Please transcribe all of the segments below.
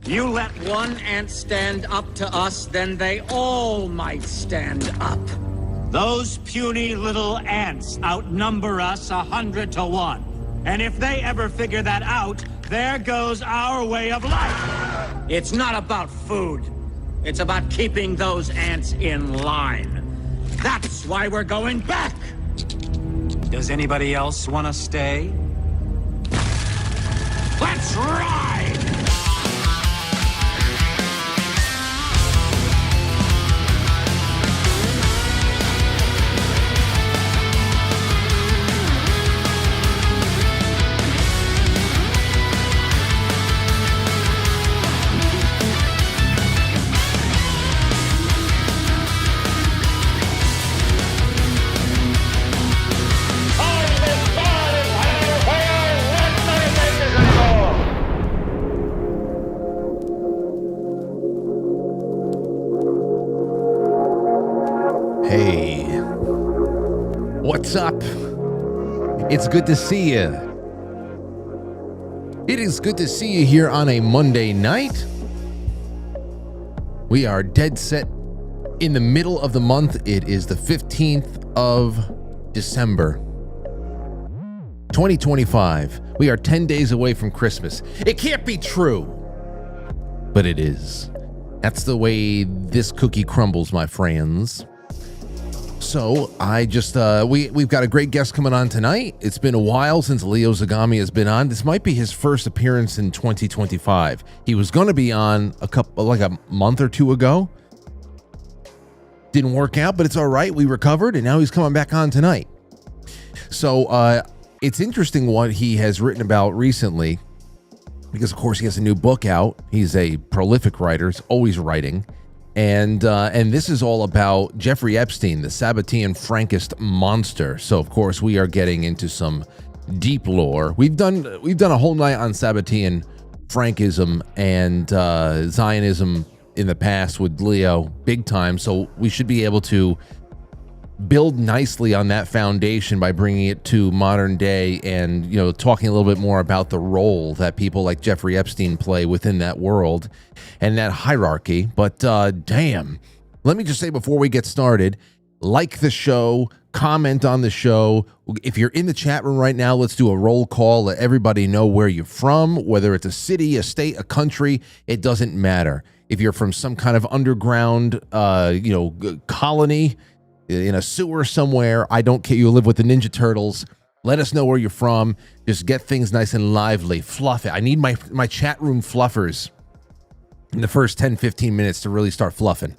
You let one ant stand up to us, then they all might stand up. Those puny little ants outnumber us 100 to 1. And if they ever figure that out, there goes our way of life. It's not about food. It's about keeping those ants in line. That's why we're going back. Does anybody else want to stay? Let's ride! Hey, what's up? It's good to see you. It is good to see you here on a Monday night. We are dead set in the middle of the month. It is the 15th of December, 2025. We are 10 days away from Christmas. It can't be true, but it is. That's the way this cookie crumbles, my friends. So I just, we've got a great guest coming on tonight. It's been a while since Leo Zagami has been on. This might be his first appearance in 2025. He was going to be on like a month or two ago. Didn't work out, but it's all right. We recovered, and now he's coming back on tonight. So it's interesting what he has written about recently, because of course he has a new book out. He's a prolific writer. He's always writing. And this is all about Jeffrey Epstein, the Sabbatean Frankist monster. So of course we are getting into some deep lore. We've done a whole night on Sabbatean Frankism and Zionism in the past with Leo, big time. So we should be able to build nicely on that foundation by bringing it to modern day and, you know, talking a little bit more about the role that people like Jeffrey Epstein play within that world and that hierarchy. But damn, let me just say before we get started, like the show, comment on the show. If you're in the chat room right now, let's do a roll call. Let everybody know where you're from, whether it's a city, a state, a country, it doesn't matter. If you're from some kind of underground, colony, in a sewer somewhere, I don't care. You live with the Ninja Turtles. Let us know where you're from. Just get things nice and lively. Fluff it. I need my chat room fluffers in the first 10, 15 minutes to really start fluffing.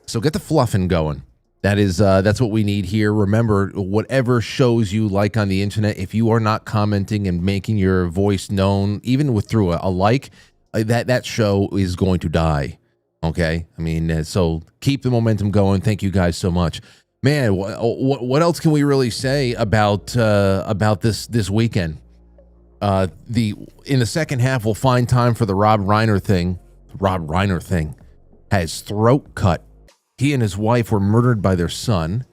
So get the fluffing going. That's what we need here. Remember, whatever shows you like on the internet, if you are not commenting and making your voice known, even through a like, that show is going to die. Okay, I mean, so keep the momentum going. Thank you guys so much, man. What else can we really say about this weekend? In the second half, we'll find time for the Rob Reiner thing. Rob Reiner thing has throat cut. He and his wife were murdered by their son.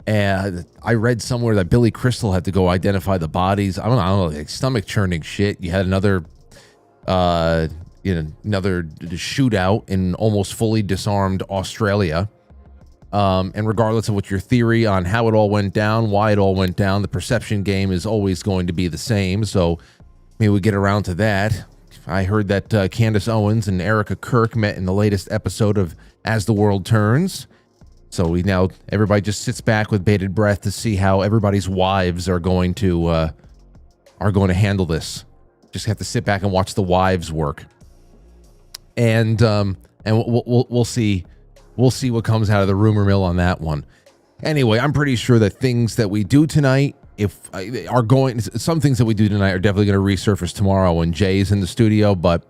And I read somewhere that Billy Crystal had to go identify the bodies. I don't know, like stomach churning shit. You had another shootout in almost fully disarmed Australia. And regardless of what your theory on how it all went down, why it all went down, the perception game is always going to be the same. So maybe we get around to that. I heard that Candace Owens and Erica Kirk met in the latest episode of As the World Turns. So everybody just sits back with bated breath to see how everybody's wives are going to handle this. Just have to sit back and watch the wives work. And we'll see. We'll see what comes out of the rumor mill on that one. Anyway, I'm pretty sure that things that we do tonight, some things that we do tonight are definitely going to resurface tomorrow when Jay's in the studio. But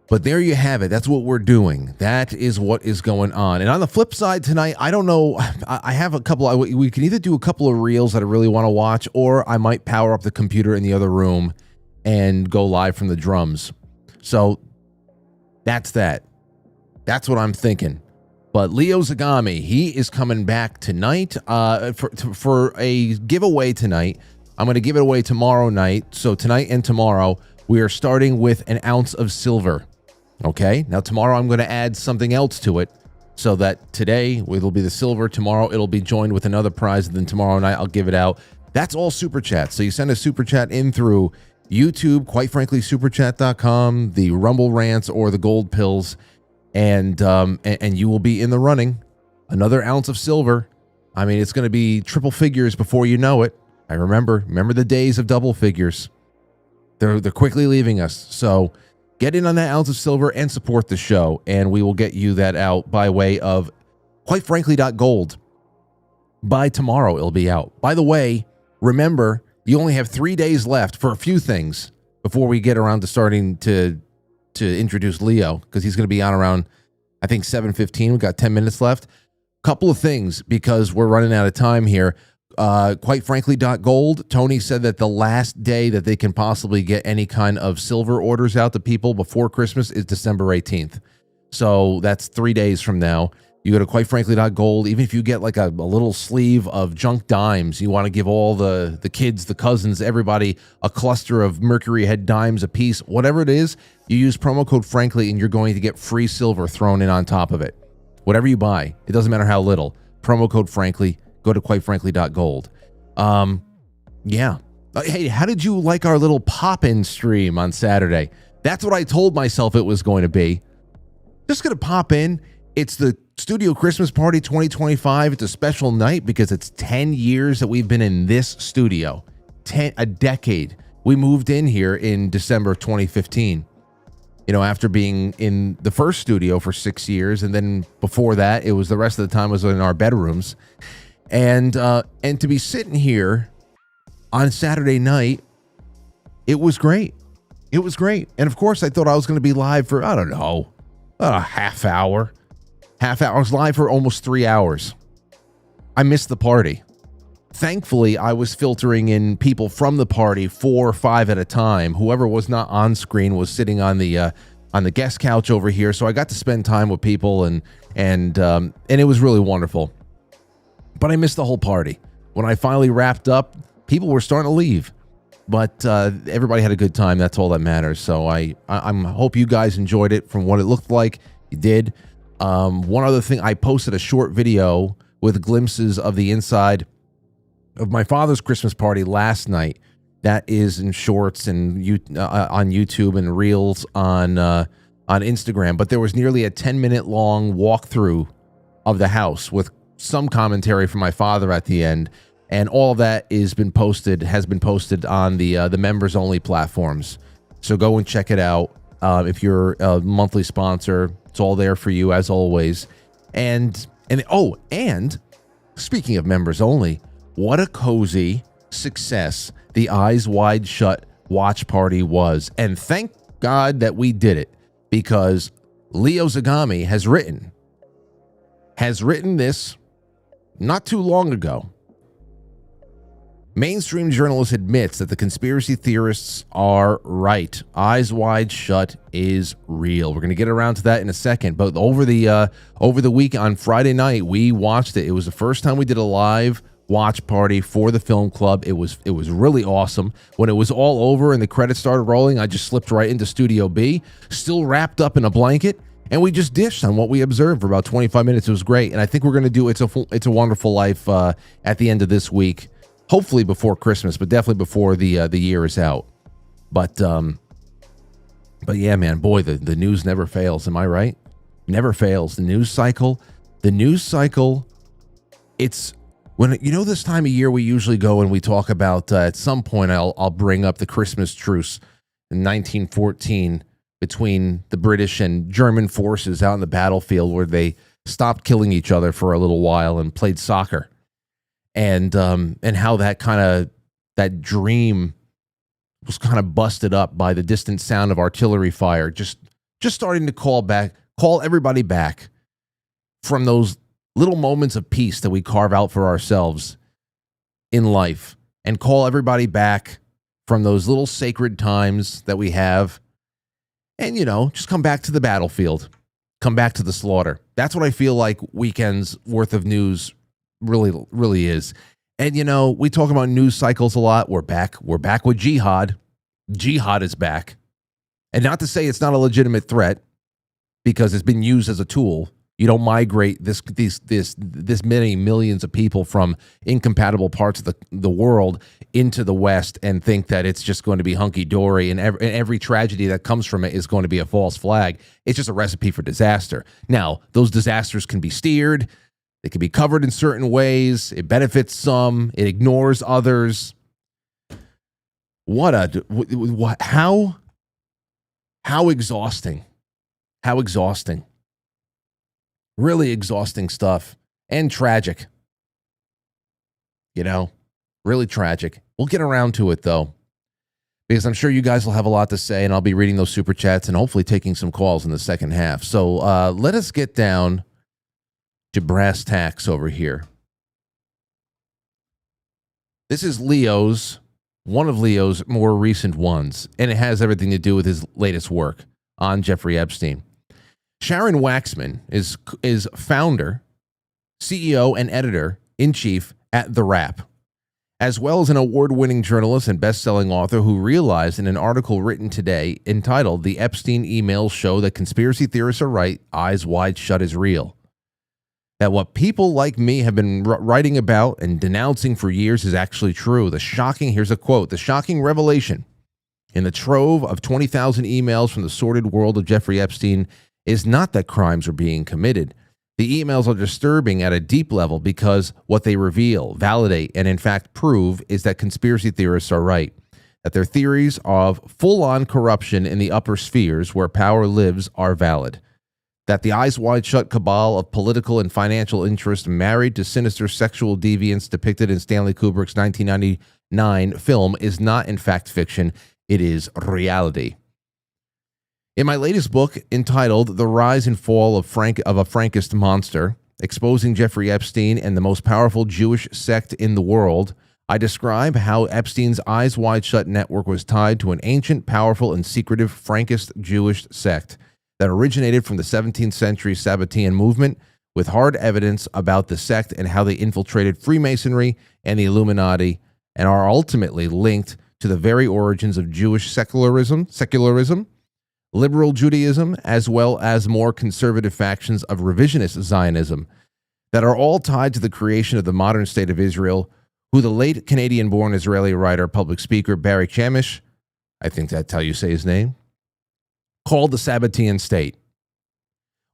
there you have it. That's what we're doing. That is what is going on. And on the flip side tonight, I don't know. I have a couple. We can either do a couple of reels that I really want to watch, or I might power up the computer in the other room and go live from the drums. So that's that. That's what I'm thinking. But Leo Zagami, he is coming back tonight for a giveaway tonight. I'm going to give it away tomorrow night. So tonight and tomorrow, we are starting with an ounce of silver. Okay? Now tomorrow I'm going to add something else to it so that today it'll be the silver. Tomorrow it'll be joined with another prize. And then tomorrow night I'll give it out. That's all super chat. So you send a super chat in through YouTube, quite frankly, superchat.com, the Rumble Rants, or the Gold Pills. And you will be in the running. Another ounce of silver. I mean, it's going to be triple figures before you know it. I remember the days of double figures. They're quickly leaving us. So get in on that ounce of silver and support the show, and we will get you that out by way of quitefrankly.gold. By tomorrow, it'll be out. By the way, remember, you only have 3 days left for a few things before we get around to starting to introduce Leo, because he's going to be on around, I think, 7:15. We've got 10 minutes left. Couple of things, because we're running out of time here. Quitefrankly.gold. Tony said that the last day that they can possibly get any kind of silver orders out to people before Christmas is December 18th. So that's 3 days from now. You go to quitefrankly.gold. Even if you get like a little sleeve of junk dimes, you want to give all the kids, the cousins, everybody a cluster of Mercury Head dimes a piece, whatever it is, you use promo code Frankly and you're going to get free silver thrown in on top of it. Whatever you buy, it doesn't matter how little. Promo code Frankly. Go to quitefrankly.gold. Yeah. Hey, how did you like our little pop-in stream on Saturday? That's what I told myself it was going to be. Just going to pop in. It's the Studio Christmas Party 2025. It's a special night because it's 10 years that we've been in this studio. A decade. We moved in here in December of 2015. After being in the first studio for 6 years, and then before that, it was the rest of the time was in our bedrooms. And to be sitting here on Saturday night, it was great. It was great. And of course, I thought I was going to be live for, I don't know, a half hour. I was live for almost 3 hours. I missed the party. Thankfully, I was filtering in people from the party, 4 or 5 at a time. Whoever was not on screen was sitting on the guest couch over here, so I got to spend time with people, and it was really wonderful. But I missed the whole party. When I finally wrapped up, people were starting to leave, but everybody had a good time. That's all that matters. So I hope you guys enjoyed it. From what it looked like, you did. One other thing, I posted a short video with glimpses of the inside of my father's Christmas party last night. That is in shorts and on YouTube and reels on Instagram. But there was nearly a 10-minute long walkthrough of the house with some commentary from my father at the end, and all of that has been posted on the members only platforms. So go and check it out. If you're a monthly sponsor, it's all there for you as always. And And speaking of members only, what a cozy success the Eyes Wide Shut watch party was. And thank God that we did it, because Leo Zagami has written this not too long ago. Mainstream journalist admits that the conspiracy theorists are right. Eyes Wide Shut is real. We're going to get around to that in a second. But over the week on Friday night, we watched it. It was the first time we did a live watch party for the film club. It was really awesome. When it was all over and the credits started rolling, I just slipped right into Studio B, still wrapped up in a blanket, and we just dished on what we observed for about 25 minutes. It was great, and I think we're going to do It's a Wonderful Life at the end of this week. Hopefully before Christmas, but definitely before the year is out. But yeah, man, boy, the news never fails. Am I right? Never fails. The news cycle. It's when, this time of year we usually go and we talk about. At some point, I'll bring up the Christmas truce in 1914 between the British and German forces out in the battlefield, where they stopped killing each other for a little while and played soccer. And how that dream was kind of busted up by the distant sound of artillery fire, just starting to call everybody back from those little moments of peace that we carve out for ourselves in life, and call everybody back from those little sacred times that we have, and just come back to the battlefield, come back to the slaughter. That's what I feel like weekend's worth of news really is. And we talk about news cycles a lot. We're back with jihad. Jihad is back. And not to say it's not a legitimate threat, because it's been used as a tool. You don't migrate this many millions of people from incompatible parts of the world into the West and think that it's just going to be hunky-dory, and every tragedy that comes from it is going to be a false flag. It's just a recipe for disaster. Now, those disasters can be steered. It can be covered in certain ways. It benefits some. It ignores others. How exhausting. How exhausting. Really exhausting stuff. And tragic. Really tragic. We'll get around to it, though, because I'm sure you guys will have a lot to say, and I'll be reading those super chats and hopefully taking some calls in the second half. So let us get down to brass tacks over here. This is one of Leo's more recent ones, and it has everything to do with his latest work on Jeffrey Epstein. Sharon Waxman is founder, CEO, and editor-in-chief at The Wrap, as well as an award-winning journalist and best-selling author who realized in an article written today entitled "The Epstein Emails Show That Conspiracy Theorists Are Right, Eyes Wide Shut is Real," that what people like me have been writing about and denouncing for years is actually true. Here's a quote, "The shocking revelation in the trove of 20,000 emails from the sordid world of Jeffrey Epstein is not that crimes are being committed. The emails are disturbing at a deep level because what they reveal, validate, and in fact prove is that conspiracy theorists are right, that their theories of full-on corruption in the upper spheres where power lives are valid, that the Eyes Wide Shut cabal of political and financial interests married to sinister sexual deviance depicted in Stanley Kubrick's 1999 film is not in fact fiction, it is reality." In my latest book entitled "The Rise and Fall of a Frankist Monster," exposing Jeffrey Epstein and the most powerful Jewish sect in the world, I describe how Epstein's Eyes Wide Shut network was tied to an ancient, powerful, and secretive Frankist Jewish sect that originated from the 17th century Sabbatean movement, with hard evidence about the sect and how they infiltrated Freemasonry and the Illuminati, and are ultimately linked to the very origins of Jewish secularism, liberal Judaism, as well as more conservative factions of revisionist Zionism that are all tied to the creation of the modern state of Israel, who the late Canadian-born Israeli writer, public speaker Barry Chamish, I think that's how you say his name, called the Sabbatean state.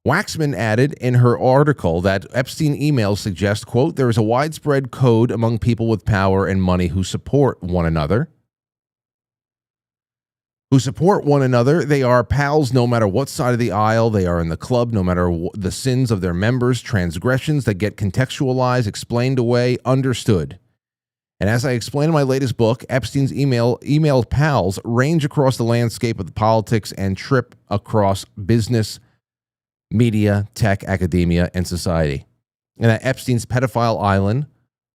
Waxman added in her article that Epstein emails suggest, quote, "There is a widespread code among people with power and money who support one another." who support one another. They are pals no matter what side of the aisle. They are in the club no matter the sins of their members, transgressions that get contextualized, explained away, understood. And as I explain in my latest book, Epstein's email pals range across the landscape of the politics and trip across business, media, tech, academia, and society. And that Epstein's pedophile island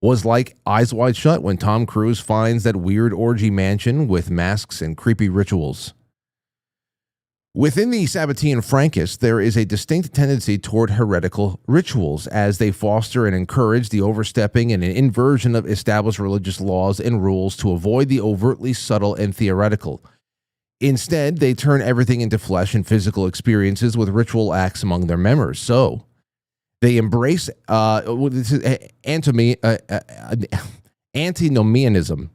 was like Eyes Wide Shut when Tom Cruise finds that weird orgy mansion with masks and creepy rituals. Within the Sabbatean Frankists, there is a distinct tendency toward heretical rituals as they foster and encourage the overstepping and an inversion of established religious laws and rules to avoid the overtly subtle and theoretical. Instead, they turn everything into flesh and physical experiences with ritual acts among their members. So, they embrace antinomianism,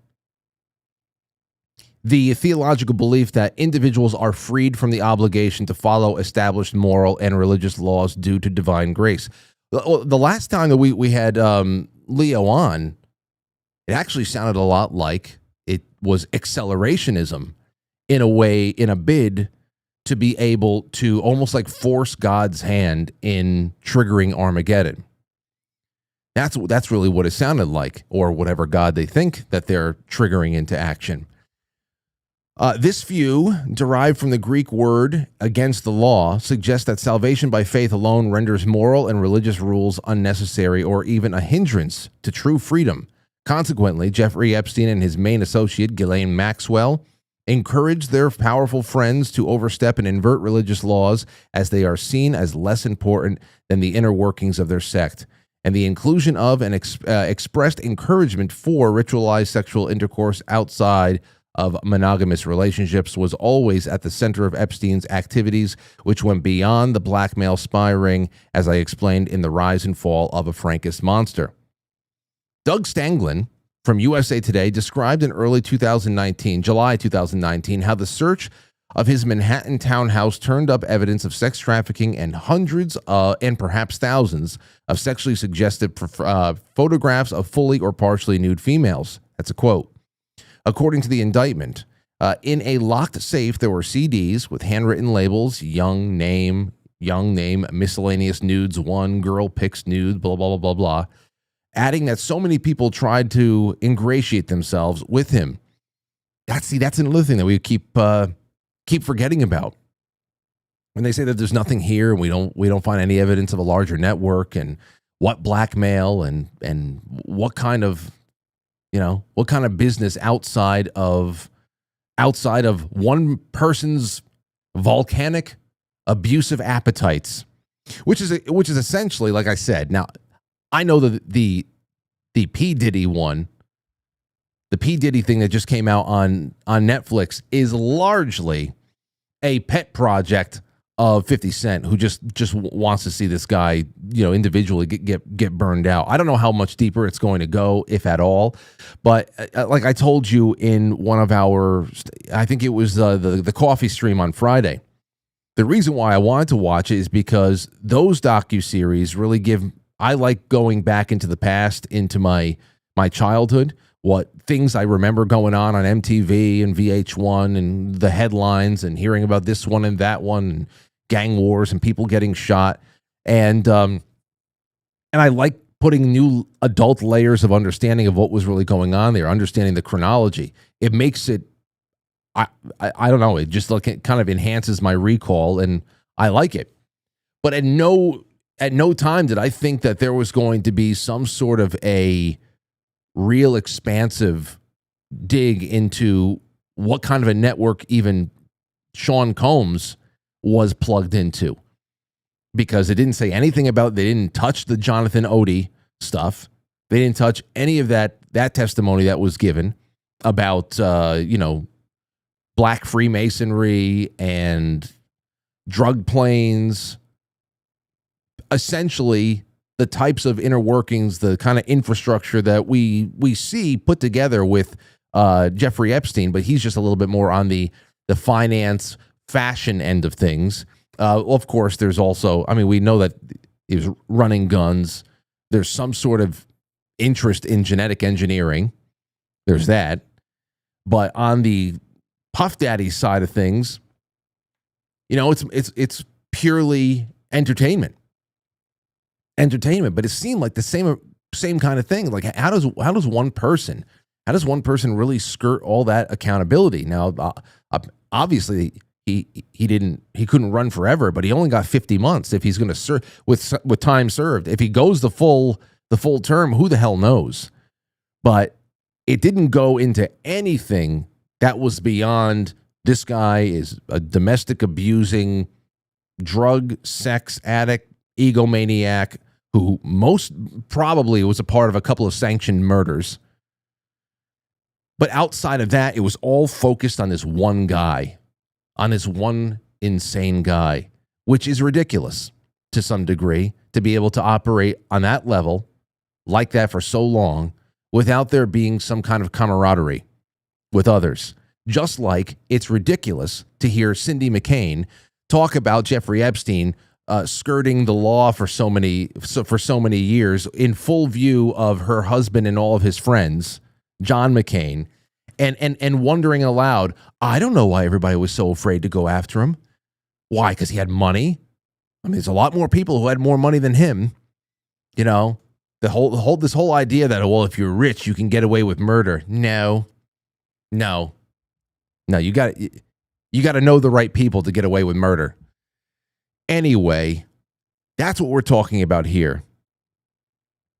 the theological belief that individuals are freed from the obligation to follow established moral and religious laws due to divine grace. The last time that we had Leo on, it actually sounded a lot like it was accelerationism in a way, in a bid to be able to almost like force God's hand in triggering Armageddon. That's really what it sounded like, or whatever God they think that they're triggering into action. This view, derived from the Greek word against the law, suggests that salvation by faith alone renders moral and religious rules unnecessary or even a hindrance to true freedom. Consequently, Jeffrey Epstein and his main associate, Ghislaine Maxwell, encouraged their powerful friends to overstep and invert religious laws as they are seen as less important than the inner workings of their sect. And the inclusion of and expressed encouragement for ritualized sexual intercourse outside of monogamous relationships was always at the center of Epstein's activities, which went beyond the blackmail spy ring, as I explained in The Rise and Fall of a Frankist Monster. Doug Stanglin from USA Today described in early July 2019, how the search of his Manhattan townhouse turned up evidence of sex trafficking and hundreds and perhaps thousands of sexually suggestive photographs of fully or partially nude females. That's a quote. According to the indictment, in a locked safe, there were CDs with handwritten labels, young name, miscellaneous nudes, one girl pics nude, blah, blah, blah, blah, blah, adding that so many people tried to ingratiate themselves with him. That's another thing that we keep forgetting about. When they say that there's nothing here and we don't find any evidence of a larger network and what blackmail and what kind of business outside of one person's volcanic abusive appetites, which is essentially, like I said. Now, I know that the P. Diddy one, the P. Diddy thing that just came out on Netflix is largely a pet project of 50 Cent, who just wants to see this guy, individually get burned out. I don't know how much deeper it's going to go, if at all. But like I told you in one of our, I think it was the coffee stream on Friday, the reason why I wanted to watch it is because those docuseries really I like going back into the past, into my childhood, what things I remember going on MTV and VH1 and the headlines and hearing about this one and that one and gang wars and people getting shot. And I like putting new adult layers of understanding of what was really going on there, understanding the chronology. It makes it, I don't know, it just it kind of enhances my recall, and I like it. But at no time did I think that there was going to be some sort of a real expansive dig into what kind of a network even Sean Combs was plugged into, because it didn't say anything about, they didn't touch the Jonathan Odie stuff. They didn't touch any of that testimony that was given about, Black Freemasonry and drug planes. Essentially, the types of inner workings, the kind of infrastructure that we see put together with Jeffrey Epstein, but he's just a little bit more on the finance, fashion end of things. Of course, there's also, we know that he was running guns. There's some sort of interest in genetic engineering. There's that. But on the Puff Daddy side of things, it's purely entertainment. But it seemed like the same kind of thing. Like how does one person really skirt all that accountability? Now, obviously he couldn't run forever, but he only got 50 months if he's going to serve with time served. If he goes the full term, who the hell knows? But it didn't go into anything that was beyond, this guy is a domestic abusing, drug, sex addict, egomaniac who most probably was a part of a couple of sanctioned murders. But outside of that, it was all focused on this one guy, on this one insane guy, which is ridiculous to some degree, to be able to operate on that level like that for so long without there being some kind of camaraderie with others. Just like it's ridiculous to hear Cindy McCain talk about Jeffrey Epstein skirting the law for so many years in full view of her husband and all of his friends, John McCain, and wondering aloud, I don't know why everybody was so afraid to go after him. Why? Because he had money? I mean, there's a lot more people who had more money than him. This whole idea that, well, if you're rich, you can get away with murder. No, you got to know the right people to get away with murder. Anyway, that's what we're talking about here.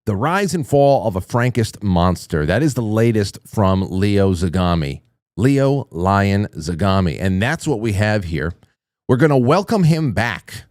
The Rise and Fall of a Frankist Monster. That is the latest from Leo Zagami. Leo Lion Zagami. And that's what we have here. We're going to welcome him back.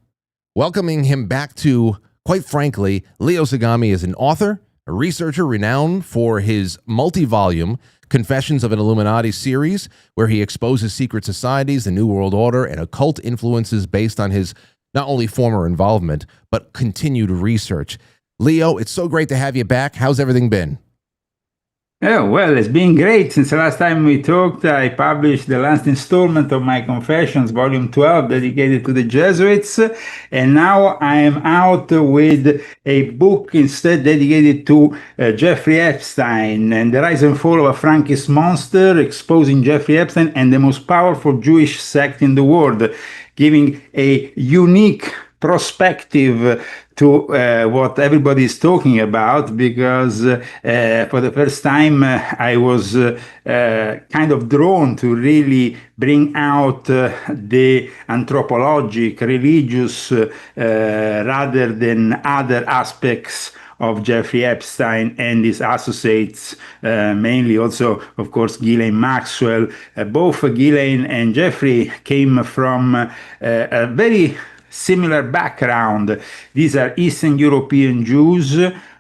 Welcoming him back to, Quite Frankly, Leo Zagami is an author, a researcher renowned for his multi-volume Confessions of an Illuminati series, where he exposes secret societies, the New World Order, and occult influences based on his not only former involvement, but continued research. Leo, it's so great to have you back. How's everything been? Oh, well, it's been great. Since the last time we talked, I published the last installment of my Confessions, Volume 12, dedicated to the Jesuits. And now I am out with a book instead dedicated to Jeffrey Epstein and the rise and fall of a Frankist monster, exposing Jeffrey Epstein and the most powerful Jewish sect in the world, giving a unique perspective to what everybody is talking about, because for the first time I was kind of drawn to really bring out the anthropologic, religious, rather than other aspects of Jeffrey Epstein and his associates, mainly also, of course, Ghislaine Maxwell. Both Ghislaine and Jeffrey came from a very similar background. These are Eastern European Jews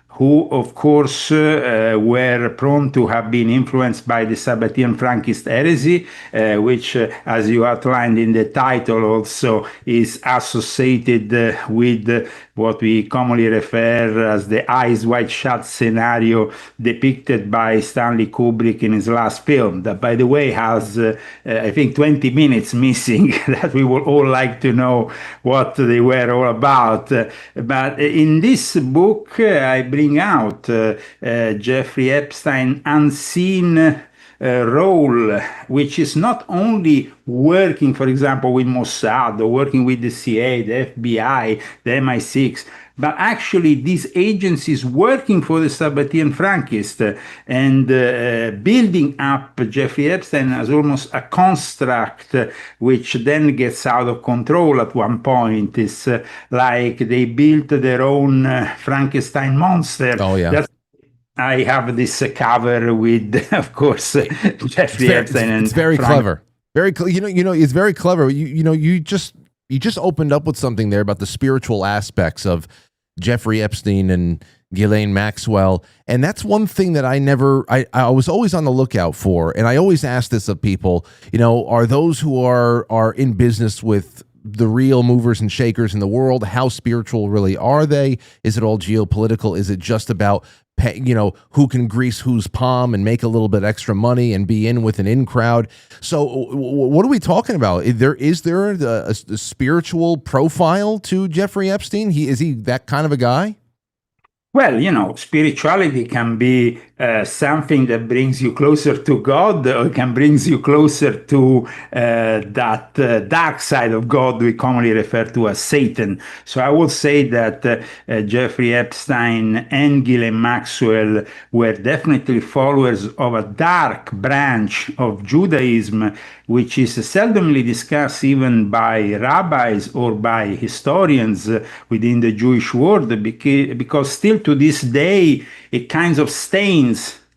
who, of course, were prone to have been influenced by the Sabbatean Frankist heresy, which, as you outlined in the title, also is associated with what we commonly refer as the eyes wide shut scenario depicted by Stanley Kubrick in his last film, that, by the way, has, I think, 20 minutes missing that we would all like to know what they were all about. But in this book, I bring out Jeffrey Epstein unseen role, which is not only working, for example, with Mossad or working with the CIA, the FBI, the MI6, but actually these agencies working for the Sabbatean Frankists and building up Jeffrey Epstein as almost a construct, which then gets out of control at one point. It's like they built their own Frankenstein monster. Oh, yeah. I have this cover with, of course, Jeffrey Epstein, and it's very clever. Very, it's very clever. You just opened up with something there about the spiritual aspects of Jeffrey Epstein and Ghislaine Maxwell, and that's one thing that I was always on the lookout for, and I always ask this of people. Are those who are in business with the real movers and shakers in the world, how spiritual really are they? Is it all geopolitical? Is it just about who can grease whose palm and make a little bit extra money and be in with an in crowd? So what are we talking about? Is there a spiritual profile to Jeffrey Epstein? Is he that kind of a guy? Well, spirituality can be something that brings you closer to God, or can brings you closer to that dark side of God we commonly refer to as Satan. So I would say that Jeffrey Epstein and Ghislaine Maxwell were definitely followers of a dark branch of Judaism, which is seldomly discussed even by rabbis or by historians within the Jewish world, because still to this day it kind of stains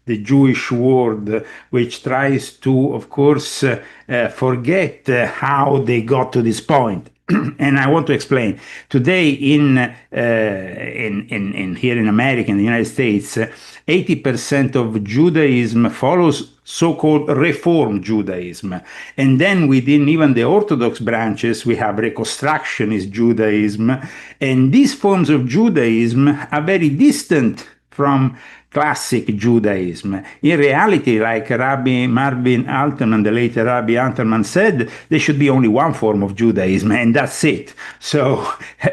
the Jewish world, which tries to, of course, forget how they got to this point. And I want to explain. Today, in here in America, in the United States, 80% of Judaism follows so-called Reform Judaism. And then within even the Orthodox branches, we have Reconstructionist Judaism. And these forms of Judaism are very distant from classic Judaism. In reality, like Rabbi Marvin Alterman, the late Rabbi Alterman, said, there should be only one form of Judaism, and that's it. So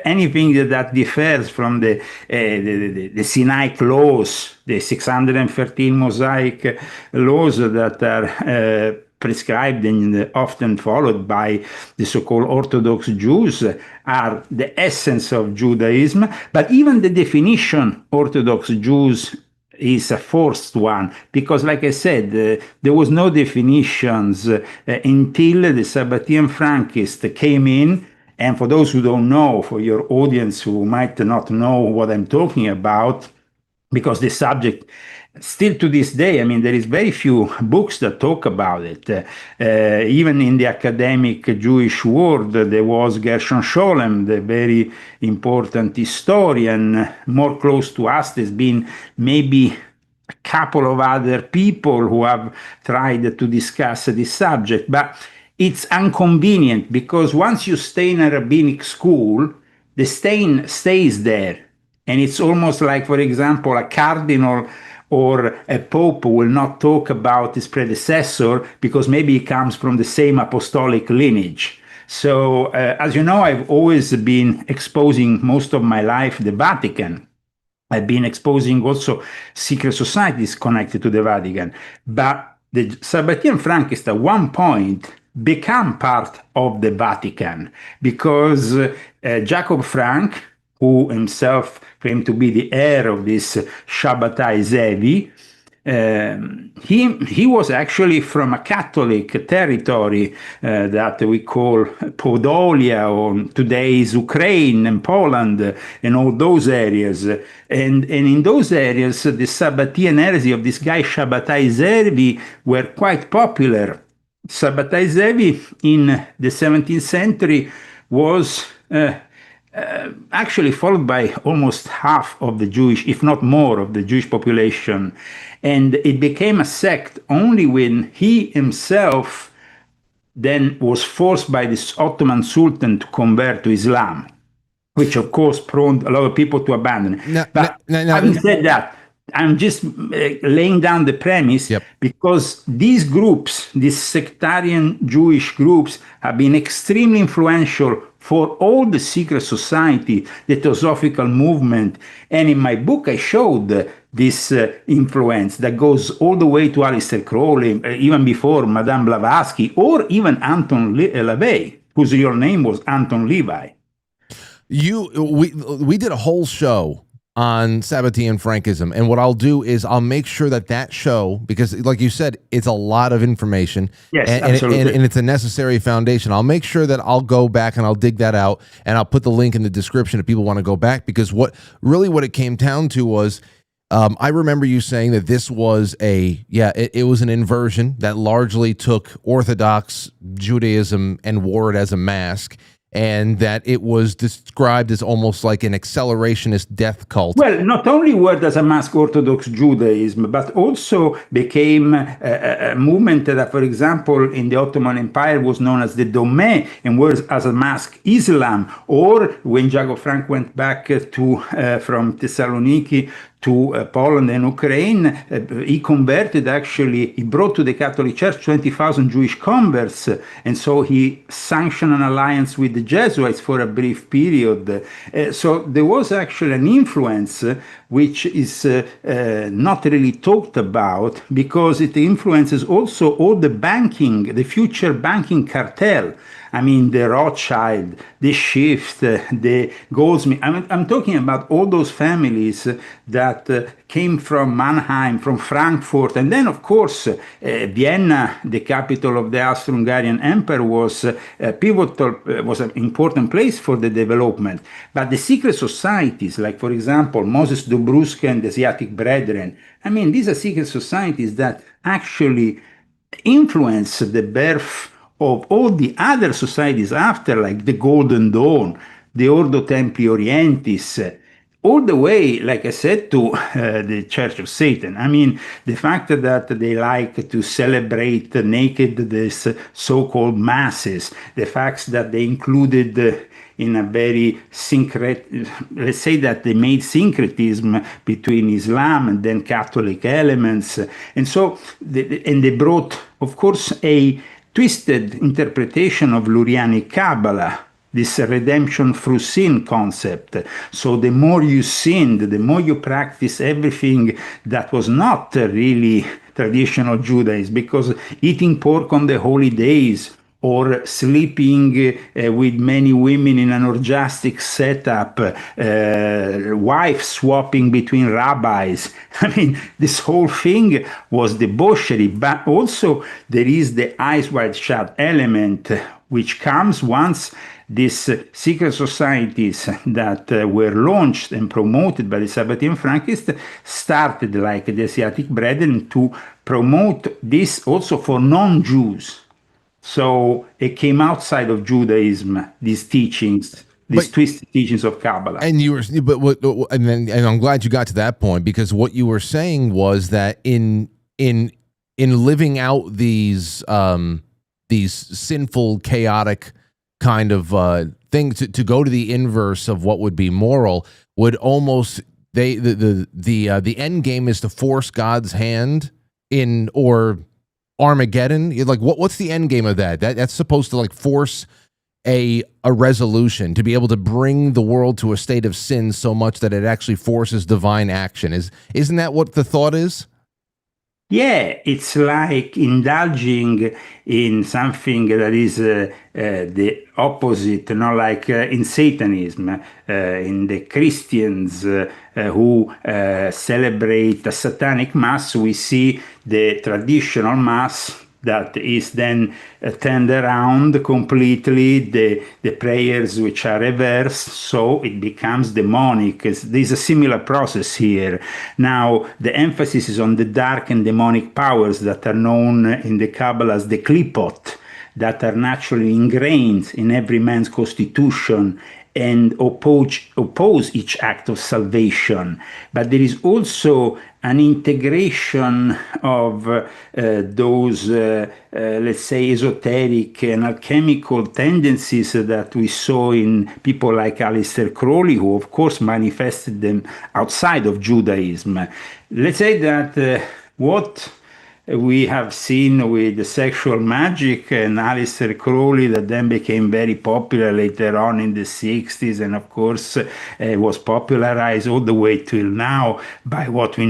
anything that differs from the Sinaitic laws, the 613 Mosaic laws that are prescribed and often followed by the so-called Orthodox Jews, are the essence of Judaism. But even the definition Orthodox Jews is a forced one, because, like I said, there was no definitions until the Sabbatean Frankists came in. And for those who don't know, for your audience who might not know what I'm talking about, because the subject still to this day, I mean, there is very few books that talk about it. Even in the academic Jewish world, there was Gershon Scholem, the very important historian. More close to us, there's been maybe a couple of other people who have tried to discuss this subject, but it's inconvenient, because once you stay in a rabbinic school, the stain stays there. And it's almost like, for example, a cardinal or a pope will not talk about his predecessor because maybe he comes from the same apostolic lineage. So, as you know, I've always been exposing most of my life the Vatican. I've been exposing also secret societies connected to the Vatican. But the Sabbatean Frankists at one point become part of the Vatican, because Jacob Frank, who himself claimed to be the heir of this Shabbatai Zevi, he was actually from a Catholic territory that we call Podolia, or today's Ukraine and Poland and all those areas. And in those areas, the Sabbatean heresy of this guy Shabbatai Zevi were quite popular. Shabbatai Zevi in the 17th century was actually followed by almost half of the Jewish, if not more, of the Jewish population. And it became a sect only when he himself then was forced by this Ottoman Sultan to convert to Islam, which of course prompted a lot of people to abandon it. Having said that, I'm just laying down the premise, because these groups, these sectarian Jewish groups, have been extremely influential for all the secret society, the Theosophical movement. And in my book, I showed this influence that goes all the way to Aleister Crowley, even before Madame Blavatsky, or even Anton LaVey, whose real name was Anton Levi. We did a whole show on Sabbatean Frankism, and what I'll do is I'll make sure that show, because like you said, it's a lot of information, absolutely. And it's a necessary foundation. I'll make sure that I'll go back and I'll dig that out, and I'll put the link in the description if people want to go back, because what it came down to was, I remember you saying that this was it was an inversion that largely took Orthodox Judaism and wore it as a mask, and that it was described as almost like an accelerationist death cult. Well, not only word as a mask Orthodox Judaism, but also became a movement that, for example, in the Ottoman Empire was known as the Domé, and was as a mask Islam. Or when Jacob Frank went back from Thessaloniki to Poland and Ukraine. He converted, actually, he brought to the Catholic Church 20,000 Jewish converts, and so he sanctioned an alliance with the Jesuits for a brief period. So there was actually an influence which is not really talked about, because it influences also all the future banking cartel. I mean, the Rothschild, the Schiff, the Goldsmith. I'm talking about all those families that came from Mannheim, from Frankfurt, and then, of course, Vienna, the capital of the Austro-Hungarian Empire, was pivotal, was an important place for the development. But the secret societies, like, for example, Moses Dobruska and the Asiatic Brethren, I mean, these are secret societies that actually influence the birth of all the other societies after, like the Golden Dawn, the Ordo Templi Orientis, all the way, like I said, to the Church of Satan. I mean, the fact that they like to celebrate naked this so-called masses, the fact that they included in a very let's say that they made syncretism between Islam and then Catholic elements. And so, they brought, of course, a twisted interpretation of Lurianic Kabbalah, this redemption through sin concept. So the more you sinned, the more you practice everything that was not really traditional Judaism, because eating pork on the holy days, or sleeping with many women in an orgiastic setup, wife swapping between rabbis. I mean, this whole thing was debauchery, but also there is the eyes wide shut element, which comes once these secret societies that were launched and promoted by the Sabbatean Frankists started, like the Asiatic Brethren, to promote this also for non-Jews. So it came outside of Judaism, these teachings, twisted teachings of Kabbalah. And and I'm glad you got to that point, because what you were saying was that in living out these sinful, chaotic kind of things, to go to the inverse of what would be moral, would almost the end game is to force God's hand in, or Armageddon. Like, what's the end game of that? That's supposed to, like, force a resolution, to be able to bring the world to a state of sin so much that it actually forces divine action. Isn't that what the thought is? Yeah, it's like indulging in something that is the opposite, like in Satanism, in the Christians who celebrate a satanic mass. We see the traditional mass that is then turned around completely, the prayers which are reversed, so it becomes demonic. There's a similar process here. Now, the emphasis is on the dark and demonic powers that are known in the Kabbalah as the klipot, that are naturally ingrained in every man's constitution and oppose each act of salvation. But there is also an integration of those, let's say, esoteric and alchemical tendencies that we saw in people like Aleister Crowley, who, of course, manifested them outside of Judaism. Let's say that what we have seen with the sexual magic and Aleister Crowley, that then became very popular later on in the 60s, and of course was popularized all the way till now by what we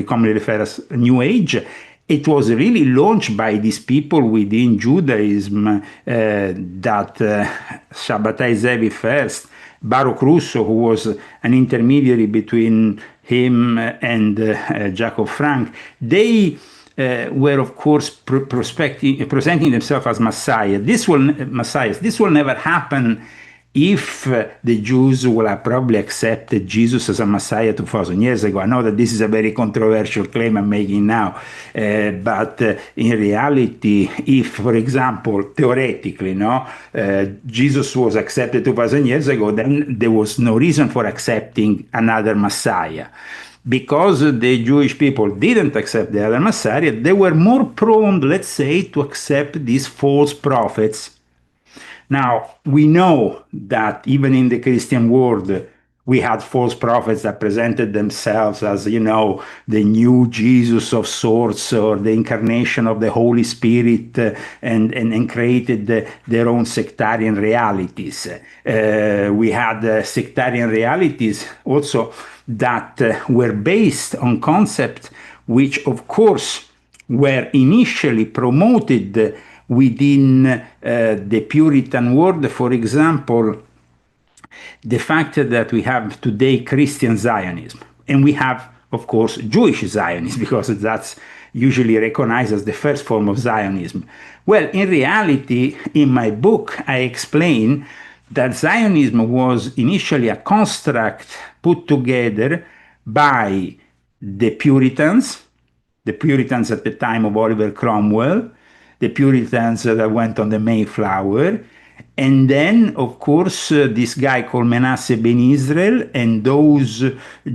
commonly refer as New Age. It was really launched by these people within Judaism that Shabbatai Zevi first, Baruch Russo, who was an intermediary between him and Jacob Frank, they were, of course, presenting themselves as messiahs. This will never happen if the Jews will have probably accepted Jesus as a Messiah 2,000 years ago. I know that this is a very controversial claim I'm making now, but in reality, if, for example, theoretically, Jesus was accepted 2,000 years ago, then there was no reason for accepting another Messiah. Because the Jewish people didn't accept the other Messiah, they were more prone, let's say, to accept these false prophets. Now, we know that even in the Christian world, we had false prophets that presented themselves as, the new Jesus of sorts, or the incarnation of the Holy Spirit, and created their own sectarian realities. We had sectarian realities also that were based on concepts which, of course, were initially promoted within the Puritan world. For example, the fact that we have today Christian Zionism, and we have, of course, Jewish Zionism, because that's usually recognized as the first form of Zionism. Well, in reality, in my book, I explain that Zionism was initially a construct put together by the Puritans at the time of Oliver Cromwell, the Puritans that went on the Mayflower, and then, of course, this guy called Manasseh ben Israel, and those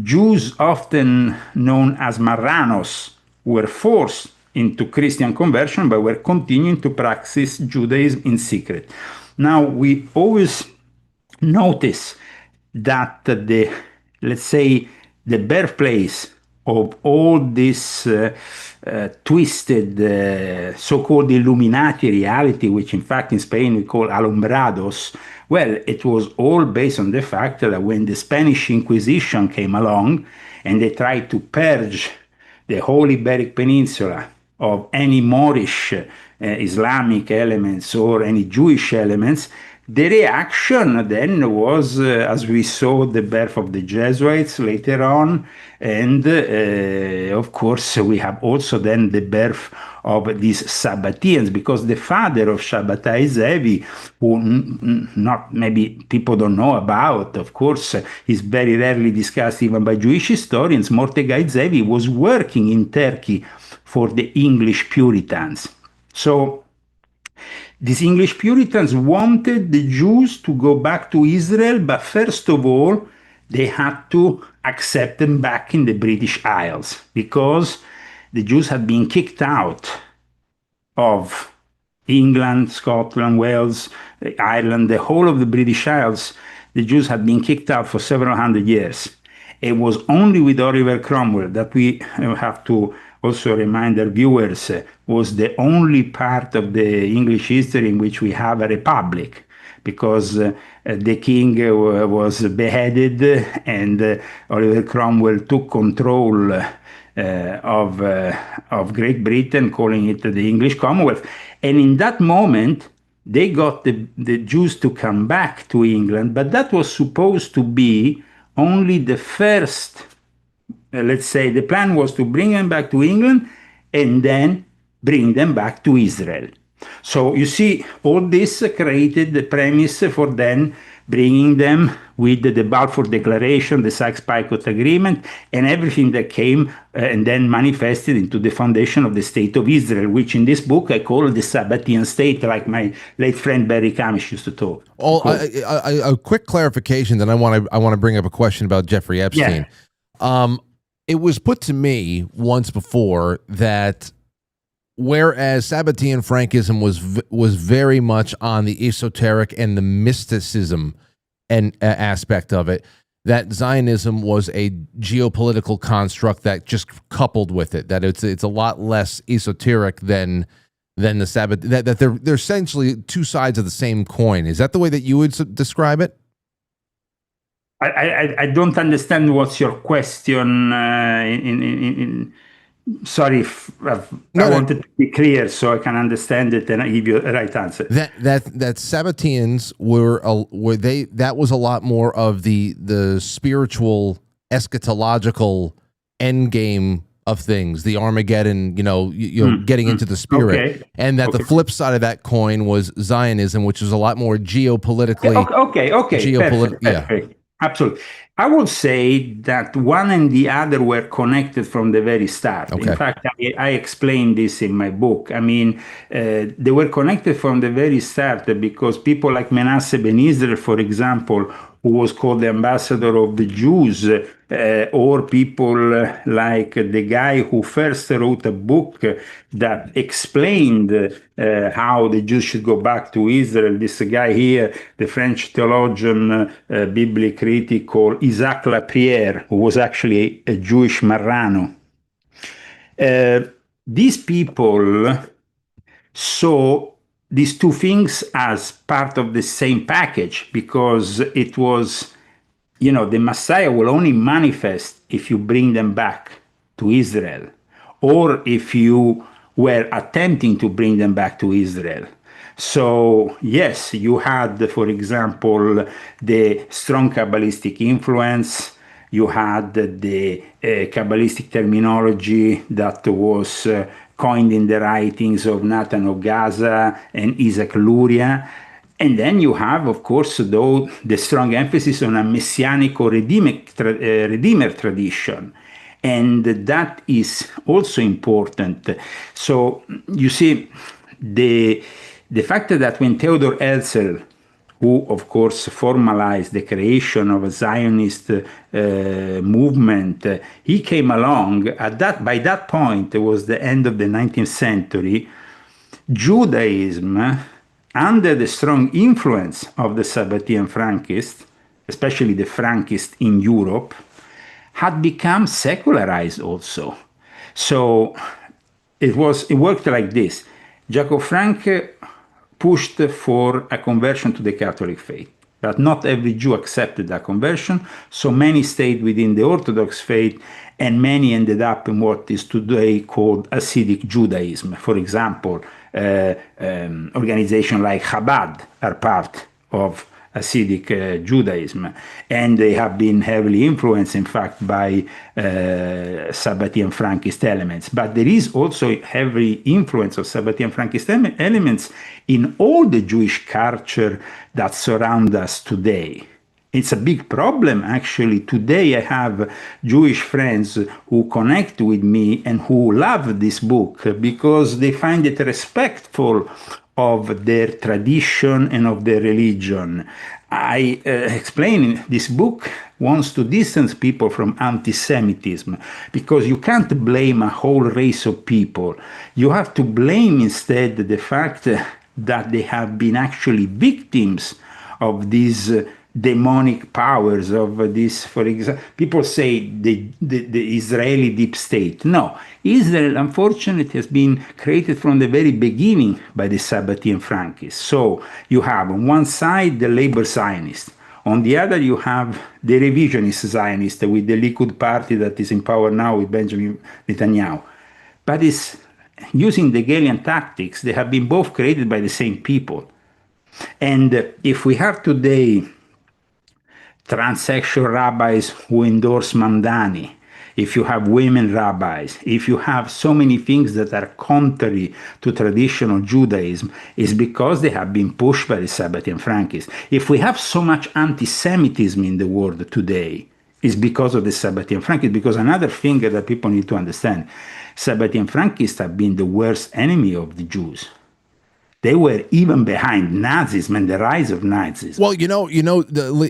Jews, often known as Marranos, were forced into Christian conversion, but were continuing to practice Judaism in secret. Now, we always notice that let's say, the birthplace of all this twisted so-called Illuminati reality, which in fact in Spain we call alumbrados, well, it was all based on the fact that when the Spanish Inquisition came along and they tried to purge the whole Iberic Peninsula of any Moorish Islamic elements or any Jewish elements, the reaction then was, as we saw, the birth of the Jesuits later on, and of course we have also then the birth of these Sabbateans, because the father of Shabbatai Zevi, who not maybe people don't know about, of course, is very rarely discussed even by Jewish historians. Mordecai Zevi was working in Turkey for the English Puritans. So these English Puritans wanted the Jews to go back to Israel, but first of all, they had to accept them back in the British Isles, because the Jews had been kicked out of England, Scotland, Wales, Ireland, the whole of the British Isles. The Jews had been kicked out for several hundred years. It was only with Oliver Cromwell that we have to also remind our viewers, was the only part of the English history in which we have a republic, because the king was beheaded, and Oliver Cromwell took control of Great Britain, calling it the English Commonwealth. And in that moment, they got the Jews to come back to England, but that was supposed to be only the first. Let's say the plan was to bring them back to England and then bring them back to Israel. So you see, all this created the premise for then bringing them with the Balfour Declaration, the Sykes-Picot Agreement, and everything that came and then manifested into the foundation of the State of Israel, which in this book I call the Sabbatean state, like my late friend Barry Kamish used to talk. Oh, a quick clarification, then I want to bring up a question about Jeffrey Epstein. Yeah. It was put to me once before that whereas Sabbatean Frankism was very much on the esoteric and the mysticism and aspect of it, that Zionism was a geopolitical construct that just coupled with it, that it's a lot less esoteric than the Sabbath, that they're essentially two sides of the same coin. Is that the way that you would describe it? I don't understand what's your question. Sorry, I wanted to be clear so I can understand it and I give you a right answer. That Sabbateans that was a lot more of the spiritual eschatological end game of things, the Armageddon, getting into the spirit, okay. And that the flip side of that coin was Zionism, which was a lot more geopolitically. Perfect. Yeah. Absolutely. I would say that one and the other were connected from the very start. Okay. In fact, I explained this in my book. I mean, they were connected from the very start because people like Manasseh ben Israel, for example, who was called the ambassador of the Jews, or people like the guy who first wrote a book that explained how the Jews should go back to Israel. This guy here, the French theologian, biblical critic called Isaac Laprière, who was actually a Jewish Marrano. These people saw these two things as part of the same package, because it was, the Messiah will only manifest if you bring them back to Israel, or if you were attempting to bring them back to Israel. So, yes, you had, for example, the strong Kabbalistic influence. You had the Kabbalistic terminology that was coined in the writings of Nathan of Gaza and Isaac Luria. And then you have, of course, though, the strong emphasis on a messianic or redeemer tradition. And that is also important. So you see, the fact that when Theodor Herzl, who of course formalized the creation of a Zionist movement, he came along by that point, it was the end of the 19th century. Judaism, under the strong influence of the Sabbatean Frankists, especially the Frankists in Europe, had become secularized also. So it worked like this. Jacob Frank pushed for a conversion to the Catholic faith, but not every Jew accepted that conversion, so many stayed within the Orthodox faith, and many ended up in what is today called Hasidic Judaism. For example, organizations like Chabad are part of Hasidic Judaism, and they have been heavily influenced, in fact, by Sabbatean Frankist elements. But there is also heavy influence of Sabbatean Frankist elements in all the Jewish culture that surround us today. It's a big problem, actually. Today I have Jewish friends who connect with me and who love this book because they find it respectful of their tradition and of their religion. I explain this book wants to distance people from anti-Semitism, because you can't blame a whole race of people. You have to blame instead the fact that they have been actually victims of these demonic powers, of this, for example, people say the Israeli deep state. No, Israel, unfortunately, has been created from the very beginning by the Sabbatean Frankists. So you have on one side the labor Zionists, on the other you have the revisionist Zionists with the Likud party that is in power now with Benjamin Netanyahu. But it's using the Hegelian tactics. They have been both created by the same people. And if we have today transsexual rabbis who endorse Mamdani, if you have women rabbis, if you have so many things that are contrary to traditional Judaism, is because they have been pushed by the Sabbatean Frankists. If we have so much anti-Semitism in the world today, it's because of the Sabbatean Frankists. Because another thing that people need to understand, Sabbatean Frankists have been the worst enemy of the Jews. They were even behind Nazism and the rise of Nazism. Well,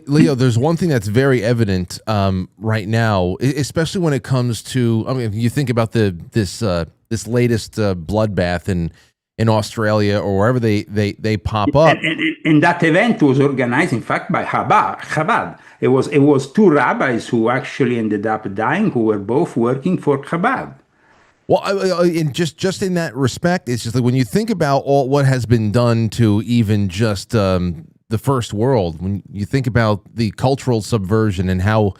Leo, there's one thing that's very evident right now, especially when it comes to, I mean, you think about this latest bloodbath in Australia or wherever they pop up. And that event was organized, in fact, by Chabad. It was two rabbis who actually ended up dying, who were both working for Chabad. Well, in just in that respect, it's just like when you think about all what has been done to even just the first world, when you think about the cultural subversion and how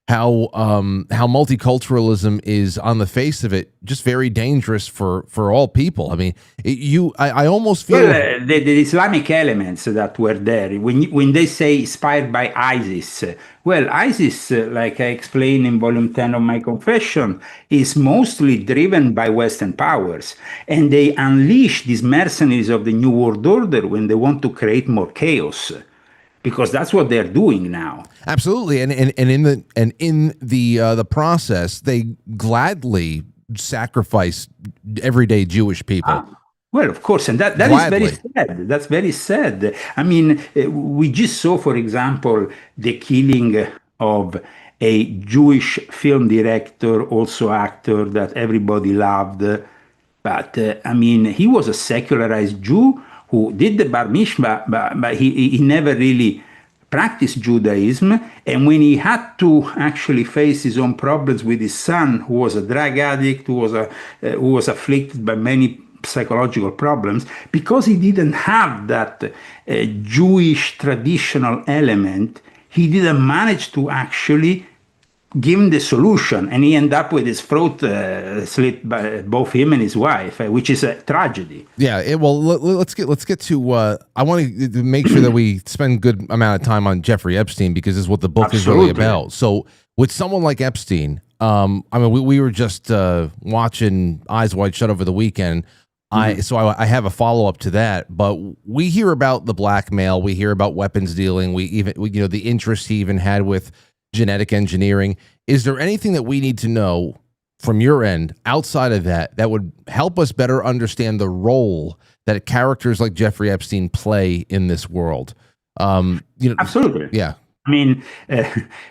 multiculturalism is on the face of it just very dangerous for all people. I mean, I almost feel the Islamic elements that were there when they say inspired by ISIS. Well, ISIS, like I explained in volume 10 of my confession, is mostly driven by Western powers, and they unleash these mercenaries of the New World Order when they want to create more chaos. Because that's what they're doing now. Absolutely, and in the process, they gladly sacrifice everyday Jewish people. Well, of course, and that is very sad. That's very sad. I mean, we just saw, for example, the killing of a Jewish film director, also actor that everybody loved. But I mean, he was a secularized Jew who did the bar mitzvah, but he never really practiced Judaism. And when he had to actually face his own problems with his son, who was a drug addict, who was afflicted by many psychological problems, because he didn't have that Jewish traditional element, he didn't manage to actually give him the solution, and he ended up with his throat slit by both him and his wife, which is a tragedy. Yeah, well, let's get to. I want to make sure that we spend a good amount of time on Jeffrey Epstein, because this is what the book is really about. So, with someone like Epstein, I mean, we were just watching Eyes Wide Shut over the weekend. So I have a follow up to that, but we hear about the blackmail, we hear about weapons dealing, we the interest he even had with genetic engineering. Is there anything that we need to know from your end outside of that would help us better understand the role that characters like Jeffrey Epstein play in this world? Absolutely. Yeah. I mean,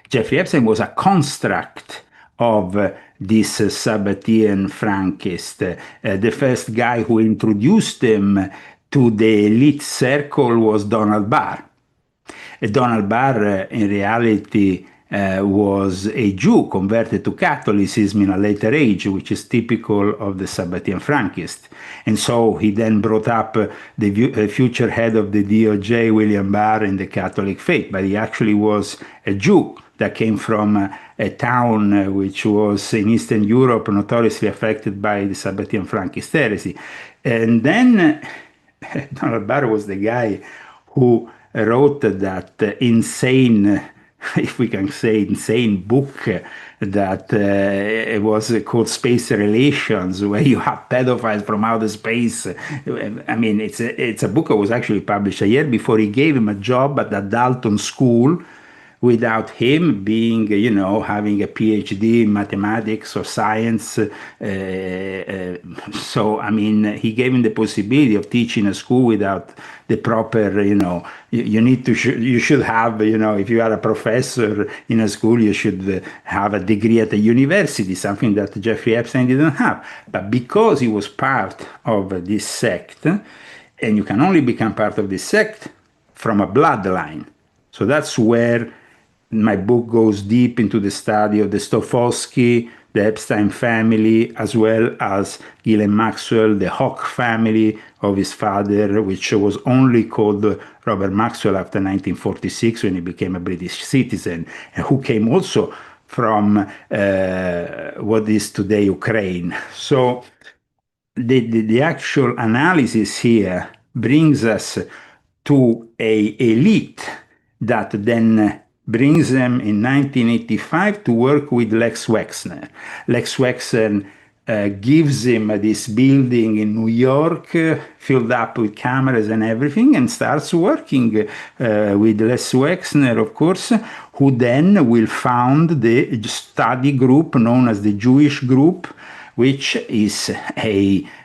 Jeffrey Epstein was a construct of this Sabbatean Frankist. The first guy who introduced him to the elite circle was Donald Barr. Donald Barr, in reality, was a Jew converted to Catholicism in a later age, which is typical of the Sabbatean Frankist. And so he then brought up the future head of the DOJ, William Barr, in the Catholic faith, but he actually was a Jew that came from a town which was in Eastern Europe notoriously affected by the Sabbatean Frankist heresy. And then Donald Barr was the guy who wrote that insane, if we can say insane, book that it was called Space Relations, where you have pedophiles from outer space. I mean, it's a book that was actually published a year before he gave him a job at the Dalton School, without him being, having a PhD in mathematics or science. So, I mean, he gave him the possibility of teaching a school without the proper, you should have, if you are a professor in a school, you should have a degree at a university, something that Jeffrey Epstein didn't have. But because he was part of this sect, and you can only become part of this sect from a bloodline. So that's where my book goes deep into the study of the Stokowski, the Epstein family, as well as Ghislaine Maxwell, the Hock family of his father, which was only called Robert Maxwell after 1946 when he became a British citizen, and who came also from what is today Ukraine. So the actual analysis here brings us to a elite that then brings them in 1985 to work with Lex Wexner. Lex Wexner gives him this building in New York, filled up with cameras and everything, and starts working with Lex Wexner, of course, who then will found the study group known as the Jewish Group, which is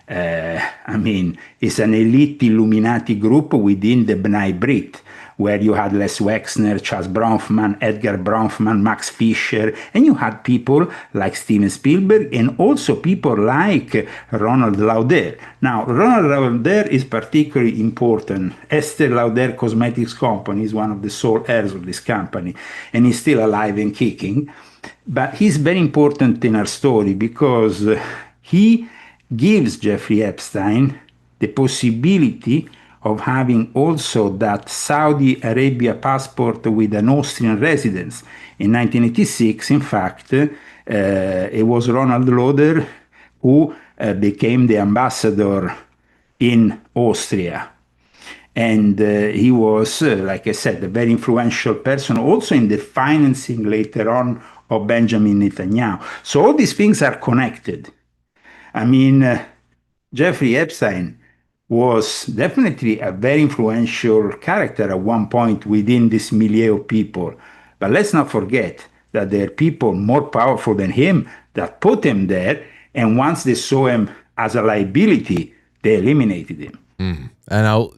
is an elite Illuminati group within the B'nai Brit, where you had Les Wexner, Charles Bronfman, Edgar Bronfman, Max Fisher, and you had people like Steven Spielberg, and also people like Ronald Lauder. Now, Ronald Lauder is particularly important. Estée Lauder Cosmetics Company is one of the sole heirs of this company, and he's still alive and kicking. But he's very important in our story because he gives Jeffrey Epstein the possibility of having also that Saudi Arabia passport with an Austrian residence. In 1986, in fact, it was Ronald Lauder who became the ambassador in Austria. And he was, like I said, a very influential person, also in the financing later on of Benjamin Netanyahu. So all these things are connected. I mean, Jeffrey Epstein was definitely a very influential character at one point within this milieu of people. But let's not forget that there are people more powerful than him that put him there, and once they saw him as a liability, they eliminated him. And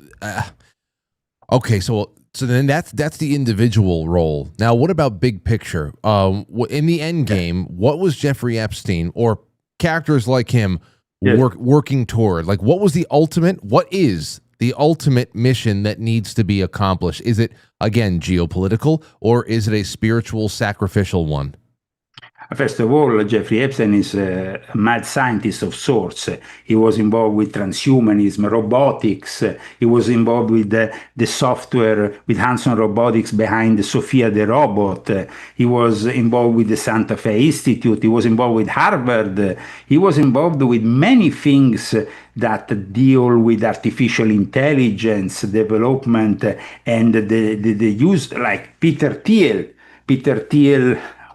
okay, so then that's the individual role. Now, what about big picture? In the end game, what was Jeffrey Epstein or characters like him working toward? Like, what is the ultimate mission that needs to be accomplished? Is it, again, geopolitical, or is it a spiritual, sacrificial one? First of all, Jeffrey Epstein is a mad scientist of sorts. He was involved with transhumanism, robotics. He was involved with the software, with Hanson Robotics behind the Sophia the robot. He was involved with the Santa Fe Institute. He was involved with Harvard. He was involved with many things that deal with artificial intelligence development and the use, like Peter Thiel.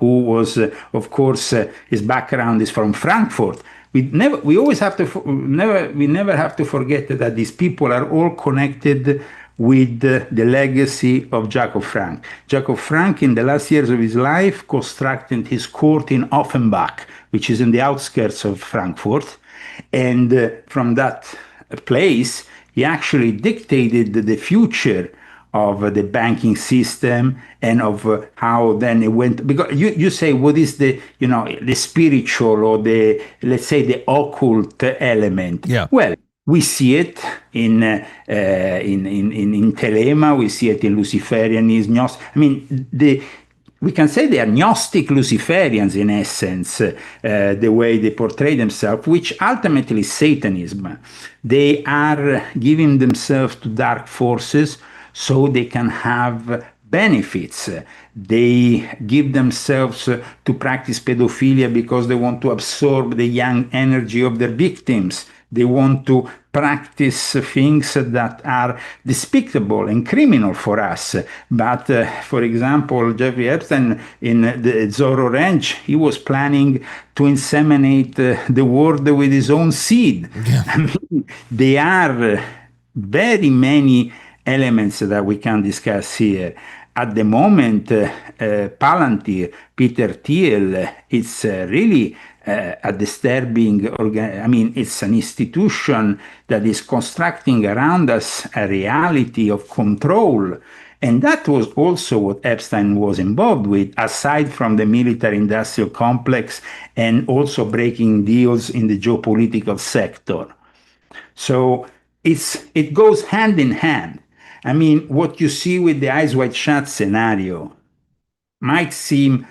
Who was, of course, his background is from Frankfurt. We never have to forget that these people are all connected with the legacy of Jacob Frank. Jacob Frank, in the last years of his life, constructed his court in Offenbach, which is in the outskirts of Frankfurt. And from that place, he actually dictated the future of the banking system and of how then it went. Because you say, what is the spiritual or let's say the occult element? Yeah. Well, we see it in Telema, we see it in Luciferianism. I mean, we can say they are Gnostic Luciferians in essence, the way they portray themselves, which ultimately is Satanism. They are giving themselves to dark forces so they can have benefits. They give themselves to practice pedophilia because they want to absorb the young energy of their victims. They want to practice things that are despicable and criminal for us. But, for example, Jeffrey Epstein in the Zorro Ranch, he was planning to inseminate the world with his own seed. Yeah. I mean, there are very many elements that we can discuss here. At the moment, Palantir, Peter Thiel, it's really a disturbing it's an institution that is constructing around us a reality of control. And that was also what Epstein was involved with, aside from the military-industrial complex and also breaking deals in the geopolitical sector. So it goes hand in hand. I mean, what you see with the Eyes Wide Shut scenario might seem,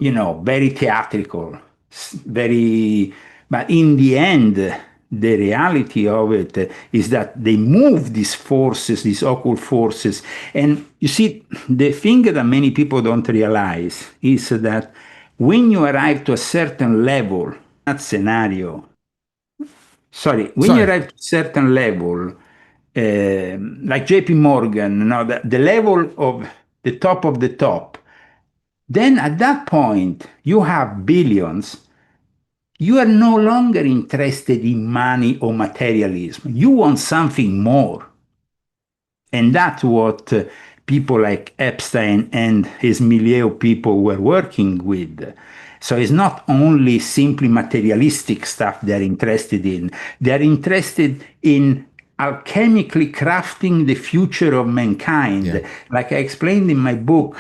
very theatrical, but in the end, the reality of it is that they move these forces, these occult forces. And you see, the thing that many people don't realize is that when you arrive to a certain level, that scenario, when you arrive to a certain level, like JP Morgan, the level of the top, then at that point, you have billions. You are no longer interested in money or materialism. You want something more. And that's what people like Epstein and his milieu people were working with. So it's not only simply materialistic stuff they're interested in. They're interested in alchemically crafting the future of mankind. Yeah. Like I explained in my book,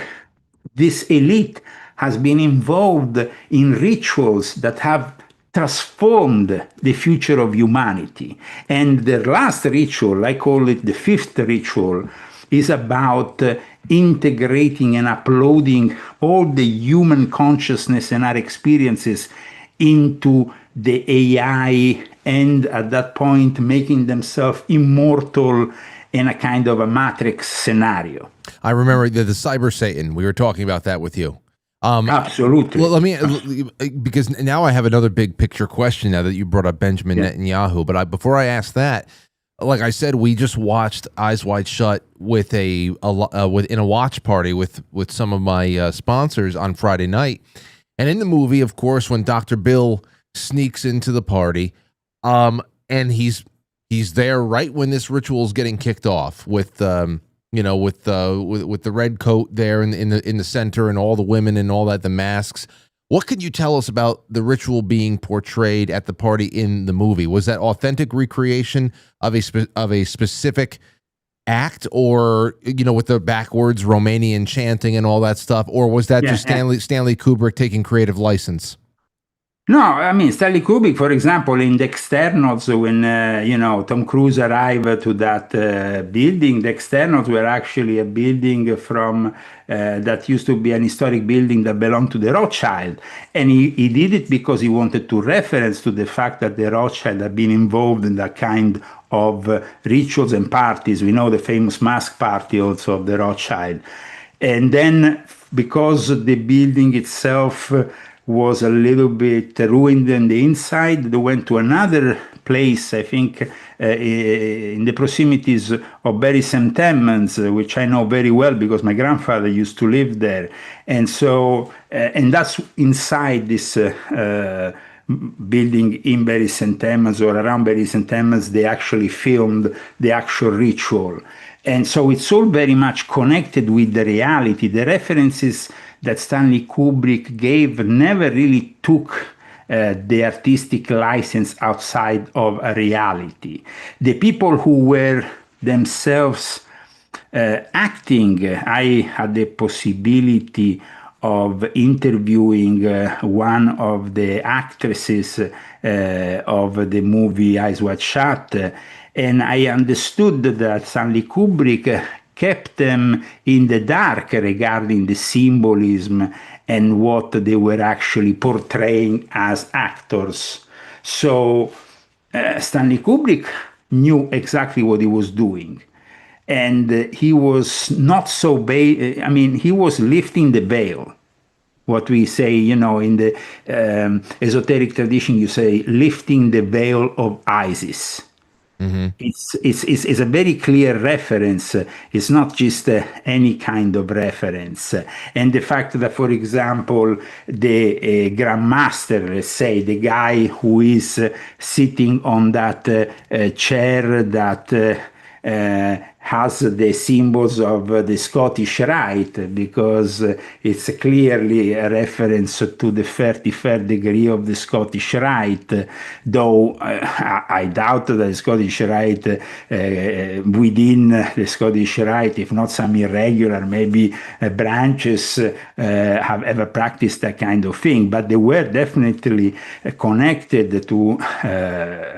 this elite has been involved in rituals that have transformed the future of humanity. And the last ritual, I call it the fifth ritual, is about integrating and uploading all the human consciousness and our experiences into the AI, and at that point making themselves immortal in a kind of a matrix scenario. I remember the cyber Satan. We were talking about that with you. Absolutely. Well, let me, because now I have another big picture question now that you brought up Benjamin Netanyahu. But before I ask that, like I said, we just watched Eyes Wide Shut with in a watch party with some of my sponsors on Friday night. And in the movie, of course, when Dr. Bill sneaks into the party, and he's there right when this ritual is getting kicked off with the red coat there in the center and all the women and all that, the masks. What could you tell us about the ritual being portrayed at the party in the movie? Was that authentic recreation of a specific act, or with the backwards Romanian chanting and all that stuff, or was that just Stanley Kubrick taking creative license? No, I mean, Stanley Kubrick, for example, in the externals, when, Tom Cruise arrived to that building, the externals were actually a building from that used to be an historic building that belonged to the Rothschild. And he did it because he wanted to reference to the fact that the Rothschild had been involved in that kind of rituals and parties. We know the famous mask party also of the Rothschild. And then because the building itself was a little bit ruined on the inside, they went to another place, I think, in the proximities of Bury St. Edmunds, which I know very well because my grandfather used to live there. And so, and that's inside this building in Bury St. Edmunds or around Bury St. Edmunds, they actually filmed the actual ritual. And so it's all very much connected with the reality. The references that Stanley Kubrick gave never really took the artistic license outside of a reality. The people who were themselves acting, I had the possibility of interviewing one of the actresses of the movie Eyes Wide Shut, and I understood that Stanley Kubrick kept them in the dark regarding the symbolism and what they were actually portraying as actors. So Stanley Kubrick knew exactly what he was doing. And he was not so he was lifting the veil. What we say, in the esoteric tradition, you say lifting the veil of Isis. Mm-hmm. It's a very clear reference. It's not just any kind of reference. And the fact that, for example, the Grandmaster, let's say, the guy who is sitting on that chair that has the symbols of the Scottish Rite, because it's clearly a reference to the 33rd degree of the Scottish Rite, though I doubt that the Scottish Rite, within the Scottish Rite, if not some irregular, maybe branches have ever practiced that kind of thing, but they were definitely connected to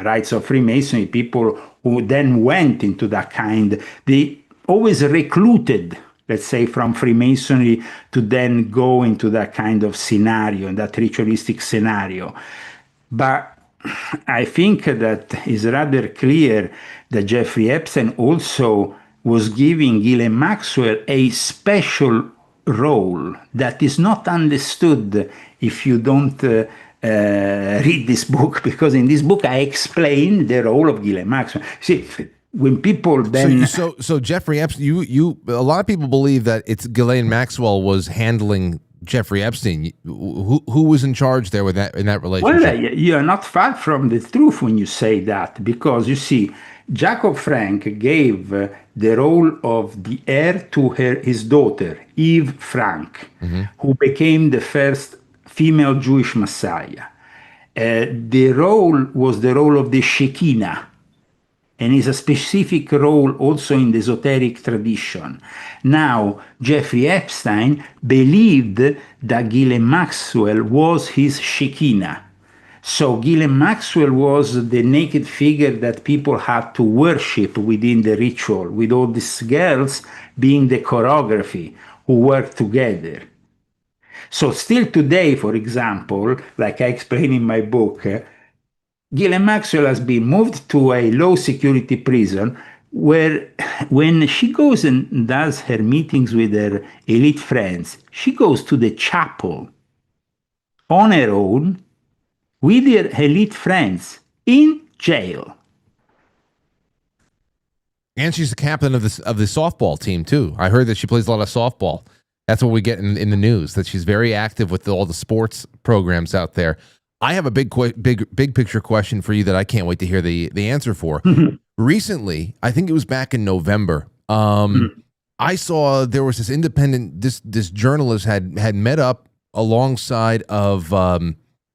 rites of Freemasonry, people who then went into that kind. They always recruited, let's say, from Freemasonry to then go into that kind of scenario, in that ritualistic scenario. But I think that it's rather clear that Jeffrey Epstein also was giving Ghislaine Maxwell a special role that is not understood if you don't read this book, because in this book I explain the role of Ghislaine Maxwell. See, when people then so Jeffrey Epstein, a lot of people believe that it's Ghislaine Maxwell was handling Jeffrey Epstein. Who was in charge there with that in that relationship? Well, you are not far from the truth when you say that, because you see, Jacob Frank gave the role of the heir to his daughter, Eve Frank, mm-hmm. who became the first female Jewish Messiah. The role was the role of the Shekinah, and is a specific role also in the esoteric tradition. Now, Jeffrey Epstein believed that Ghislaine Maxwell was his Shekinah. So Ghislaine Maxwell was the naked figure that people had to worship within the ritual, with all these girls being the choreography who worked together. So still today, for example, like I explain in my book, Ghislaine Maxwell has been moved to a low-security prison where when she goes and does her meetings with her elite friends, she goes to the chapel on her own with her elite friends in jail. And she's the captain of the softball team, too. I heard that she plays a lot of softball. That's what we get in the news, that she's very active with all the sports programs out there. I have a big picture question for you that I can't wait to hear the answer for. Mm-hmm. Recently, I think it was back in November, I saw there was this independent, this journalist had met up alongside of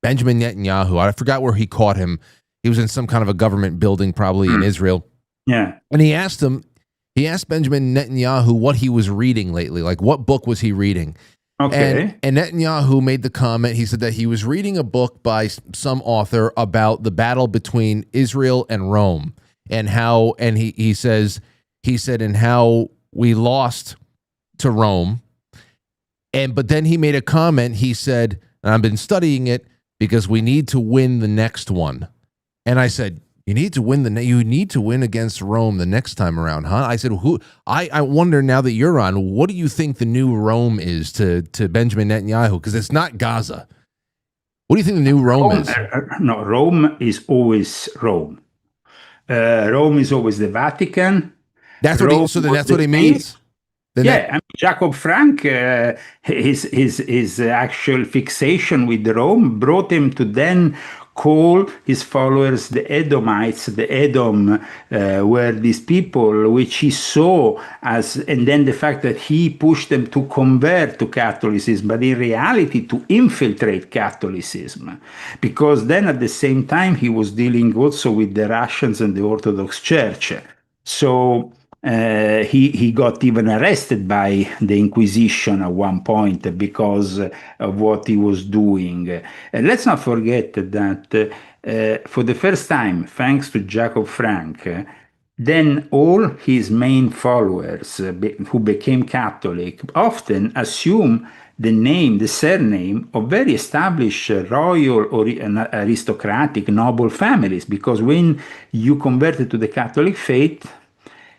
Benjamin Netanyahu. I forgot where he caught him. He was in some kind of a government building, probably in Israel. Yeah. And he asked Benjamin Netanyahu what he was reading lately, like what book was he reading. Okay. And Netanyahu made the comment, he said that he was reading a book by some author about the battle between Israel and Rome, and how, and he said, and how we lost to Rome. But then he made a comment, he said, and I've been studying it because we need to win the next one. And I said, you need to win against Rome the next time around, huh? I said, I wonder, now that you're on, what do you think the new Rome is to Benjamin Netanyahu? Because it's not Gaza. What do you think the new Rome is? No, Rome is always Rome. Rome is always the Vatican. That's what he means? I mean, Jacob Frank, his actual fixation with Rome brought him to then call his followers the Edomites. The Edom were these people which he saw as, and then the fact that he pushed them to convert to Catholicism, but in reality to infiltrate Catholicism, because then at the same time he was dealing also with the Russians and the Orthodox Church. So he got even arrested by the Inquisition at one point because of what he was doing. And let's not forget that for the first time, thanks to Jacob Frank, then all his main followers who became Catholic often assume the surname of very established royal or aristocratic noble families, because when you converted to the Catholic faith,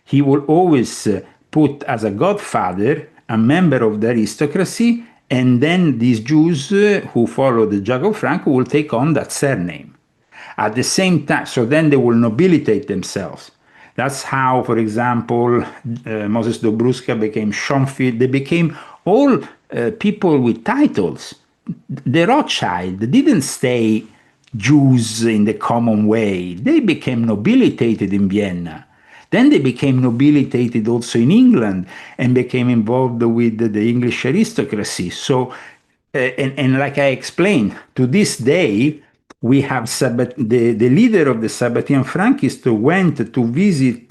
he will always put as a godfather a member of the aristocracy, and then these Jews who follow the Jacob Frank will take on that surname. At the same time, so then they will nobilitate themselves. That's how, for example, Moses Dobruska became Schonfield. They became all people with titles. The Rothschild didn't stay Jews in the common way. They became nobilitated in Vienna. Then they became nobilitated also in England and became involved with the English aristocracy. So, and like I explained, to this day, we have the leader of the Sabbatean Frankists went to visit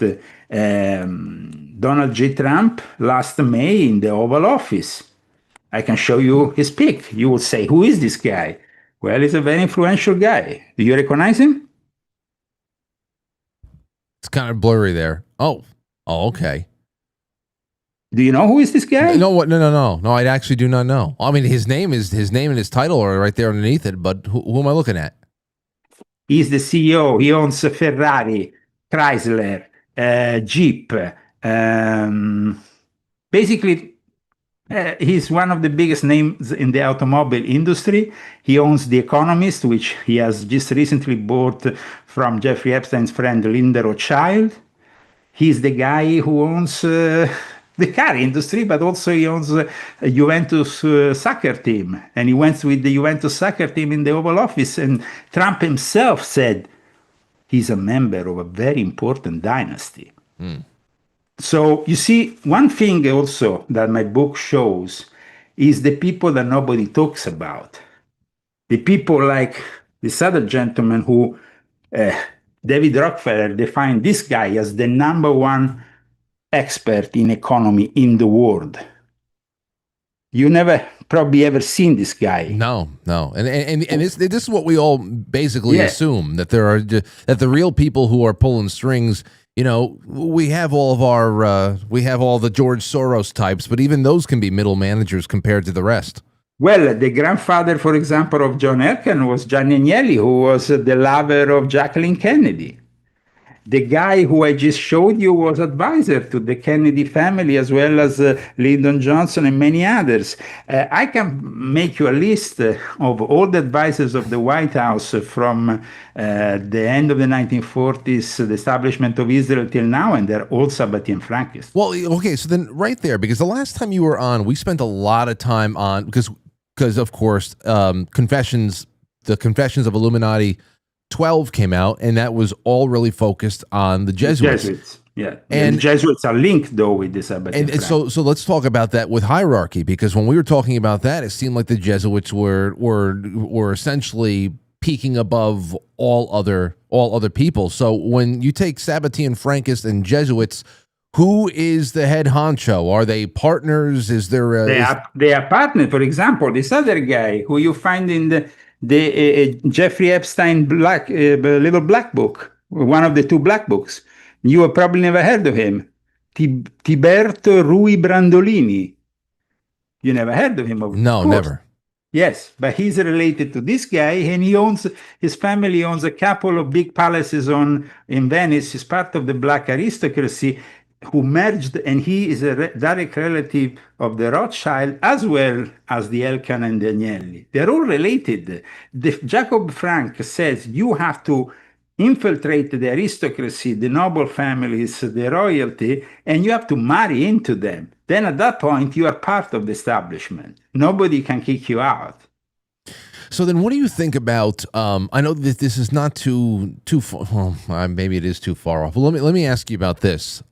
Donald J. Trump last May in the Oval Office. I can show you his pic. You will say, who is this guy? Well, he's a very influential guy. Do you recognize him? It's kind of blurry there. Oh, okay. Do you know who is this guy? No, I actually do not know. I mean, his name and his title are right there underneath it, but who am I looking at? He's the CEO. He owns Ferrari, Chrysler, Jeep. Basically, he's one of the biggest names in the automobile industry. He owns The Economist, which he has just recently bought from Jeffrey Epstein's friend Linda Rothschild. He's the guy who owns the car industry, but also he owns a Juventus soccer team. And he went with the Juventus soccer team in the Oval Office. And Trump himself said he's a member of a very important dynasty. So you see, one thing also that my book shows is the people that nobody talks about. The people like this other gentleman who, David Rockefeller, defined this guy as the number one expert in economy in the world. You never probably ever seen this guy. No. And this is what we all basically assume, that that the real people who are pulling strings, you know, we have all the George Soros types, but even those can be middle managers compared to the rest. Well, the grandfather, for example, of John Elkann was Gianni Agnelli, who was the lover of Jacqueline Kennedy. The guy who I just showed you was advisor to the Kennedy family, as well as Lyndon Johnson and many others. I can make you a list of all the advisors of the White House from the end of the 1940s, the establishment of Israel till now, and they're all Sabbatean Frankists. Well, okay, so then right there, because the last time you were on, we spent a lot of time on, because of course, the Confessions of Illuminati 12 came out, and that was all really focused on the Jesuits. Yeah, And the Jesuits are linked though with the Sabbath. and so let's talk about that with hierarchy, because when we were talking about that, it seemed like the Jesuits were essentially peaking above all other people. So when you take Sabbatean Frankists and Jesuits, who is the head honcho? Are they partners? Is there they are partners? For example, this other guy who you find in the Jeffrey Epstein little black book, one of the two black books. You have probably never heard of him. Tiberto Rui Brandolini. You never heard of him? No, course. Never. Yes, but he's related to this guy, and his family owns a couple of big palaces in Venice. He's part of the black aristocracy who merged, and he is a direct relative of the Rothschild as well as the Elkann and the Agnelli. They're all related. Jacob Frank says you have to infiltrate the aristocracy, the noble families, the royalty, and you have to marry into them. Then at that point, you are part of the establishment. Nobody can kick you out. So then what do you think about, I know that this is not too far, well, maybe it is too far off, but let me ask you about this.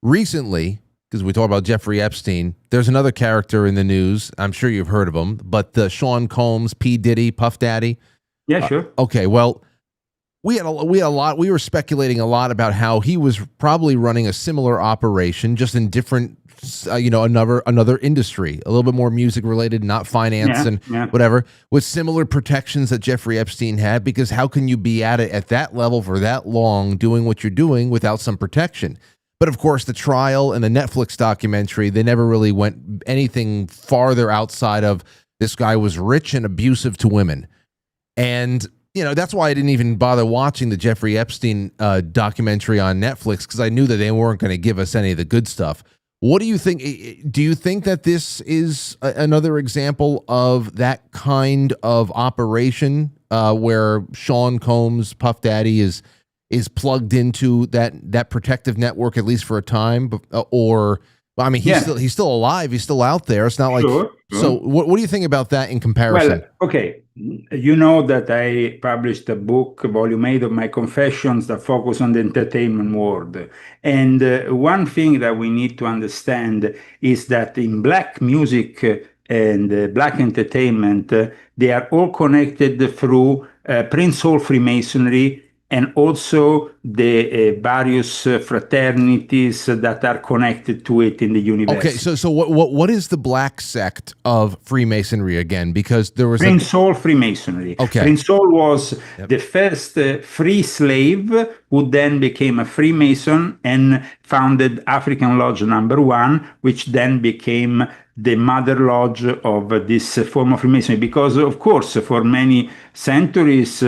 Recently, because we talk about Jeffrey Epstein, there's another character in the news, I'm sure you've heard of him, but Sean Combs, P. Diddy, Puff Daddy. Yeah, sure. Okay, well, we were speculating a lot about how he was probably running a similar operation, just in different, another industry, a little bit more music related, not finance whatever, with similar protections that Jeffrey Epstein had, because how can you be at it at that level for that long doing what you're doing without some protection? But of course, the trial and the Netflix documentary, they never really went anything farther outside of this guy was rich and abusive to women. And, that's why I didn't even bother watching the Jeffrey Epstein documentary on Netflix, because I knew that they weren't going to give us any of the good stuff. What do you think? Do you think that this is another example of that kind of operation where Sean Combs, Puff Daddy, is plugged into that protective network, at least for a time? Or, I mean, he's still alive. He's still out there. It's not like... Sure. So what do you think about that in comparison? Well, okay. You know that I published a book, volume 8 of my confessions, that focus on the entertainment world. And one thing that we need to understand is that in black music and black entertainment, they are all connected through Prince Hall Freemasonry, and also the various fraternities that are connected to it in the university. Okay, so what is the black sect of Freemasonry again? Because there was Prince Hall Freemasonry. Okay. Prince Hall was the first free slave who then became a Freemason and founded African Lodge number 1, which then became the mother lodge of this form of Freemasonry, because of course for many centuries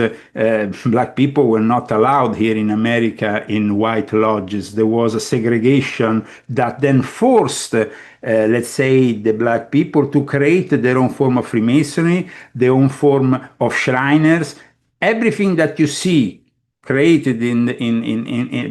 black people were not allowed here in America in white lodges. There was a segregation that then forced let's say the black people to create their own form of Freemasonry, their own form of Shriners. Everything that you see created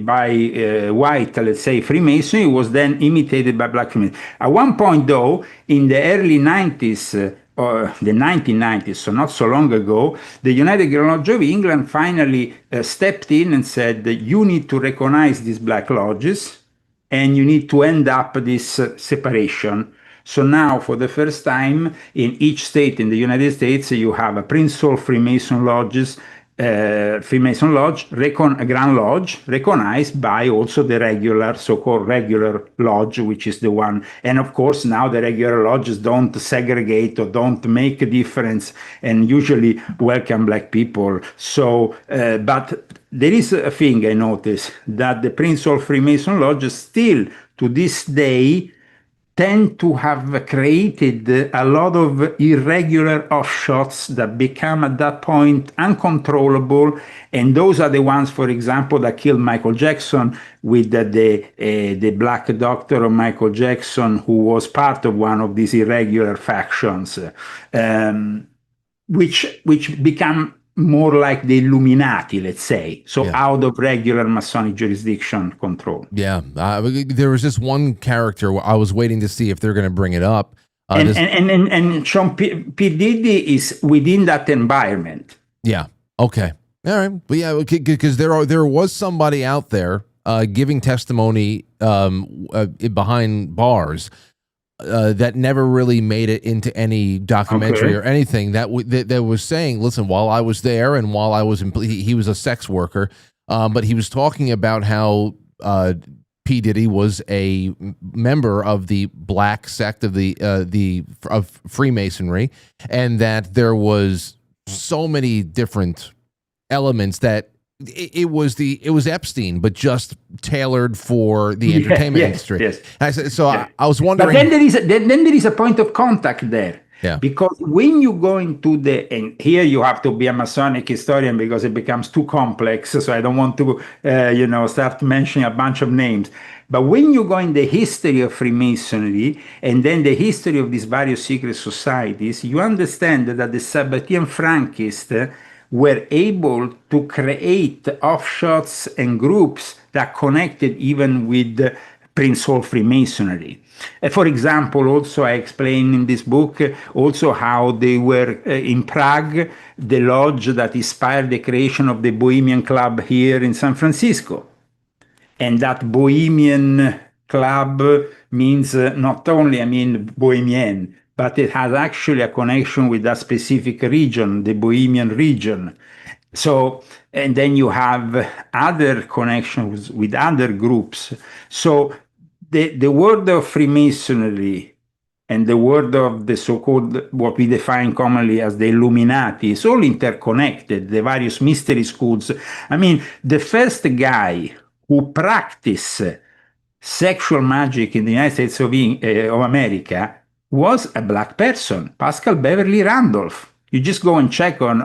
by white, let's say, Freemasonry was then imitated by black Freemasonry. At one point, though, in the early 90s, or the 1990s, so not so long ago, the United Lodge of England finally stepped in and said that you need to recognize these black lodges and you need to end up this separation. So now, for the first time, in each state in the United States, you have a Prince Hall Freemason lodges, Freemason Lodge, a Grand Lodge, recognized by also the regular, so-called regular lodge, which is the one. And of course, now the regular lodges don't segregate or don't make a difference and usually welcome black people. So, but there is a thing I noticed, that the Prince Hall Freemason Lodge still, to this day, tend to have created a lot of irregular offshoots that become at that point uncontrollable. And those are the ones, for example, that killed Michael Jackson, with the black doctor of Michael Jackson, who was part of one of these irregular factions, which become more like the Illuminati, let's say, out of regular Masonic jurisdiction control. Yeah, there was this one character I was waiting to see if they're going to bring it up. And Sean P. Diddy is within that environment. Yeah. Okay. All right. But yeah, because there was somebody out there giving testimony behind bars that never really made it into any documentary or anything that was saying, listen, while I was there and while I was he was a sex worker, but he was talking about how P. Diddy was a member of the black sect of of Freemasonry, and that there was so many different elements that it was Epstein, but just tailored for the entertainment industry. Yes. I was wondering. But then there is a point of contact there. Yeah. Because when you go into and here you have to be a Masonic historian because it becomes too complex. So I don't want to, start mentioning a bunch of names. But when you go in the history of Freemasonry and then the history of these various secret societies, you understand that the Sabbatean Frankists were able to create offshoots and groups that connected even with Prince Hall Freemasonry. For example, also I explain in this book also how they were in Prague, the lodge that inspired the creation of the Bohemian Club here in San Francisco. And that Bohemian Club means not only, Bohemian, but it has actually a connection with that specific region, the Bohemian region. So, and then you have other connections with other groups. So the word of Freemasonry and the word of the so-called, what we define commonly as the Illuminati, is all interconnected, the various mystery schools. The first guy who practiced sexual magic in the United States of America was a black person, Pascal Beverly Randolph. You just go and check on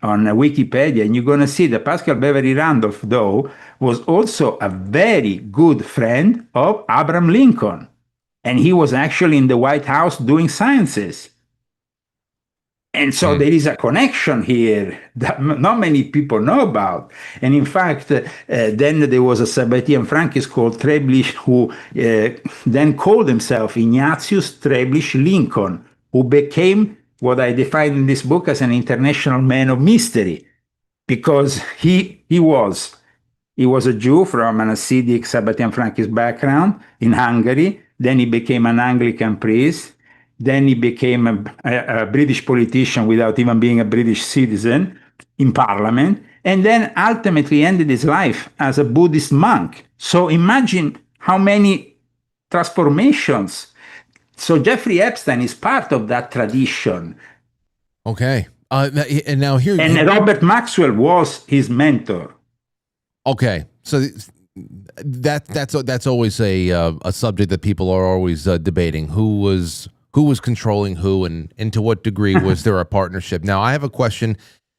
Wikipedia, and you're going to see that Pascal Beverly Randolph, though, was also a very good friend of Abraham Lincoln. And he was actually in the White House doing sciences. And so there is a connection here that not many people know about. And in fact, then there was a Sabbatean Frankist called Treblich who then called himself Ignatius Treblich Lincoln, who became what I define in this book as an international man of mystery, because he was a Jew from an Hasidic Sabbatean Frankist background in Hungary. Then he became an Anglican priest. Then he became a British politician without even being a British citizen in parliament, and then ultimately ended his life as a Buddhist monk. So imagine how many transformations. So Jeffrey Epstein is part of that tradition. Okay. And now here... And Robert Maxwell was his mentor. Okay. So that's always a subject that people are always debating. Who was controlling who, and to what degree was there a partnership? Now, I have a question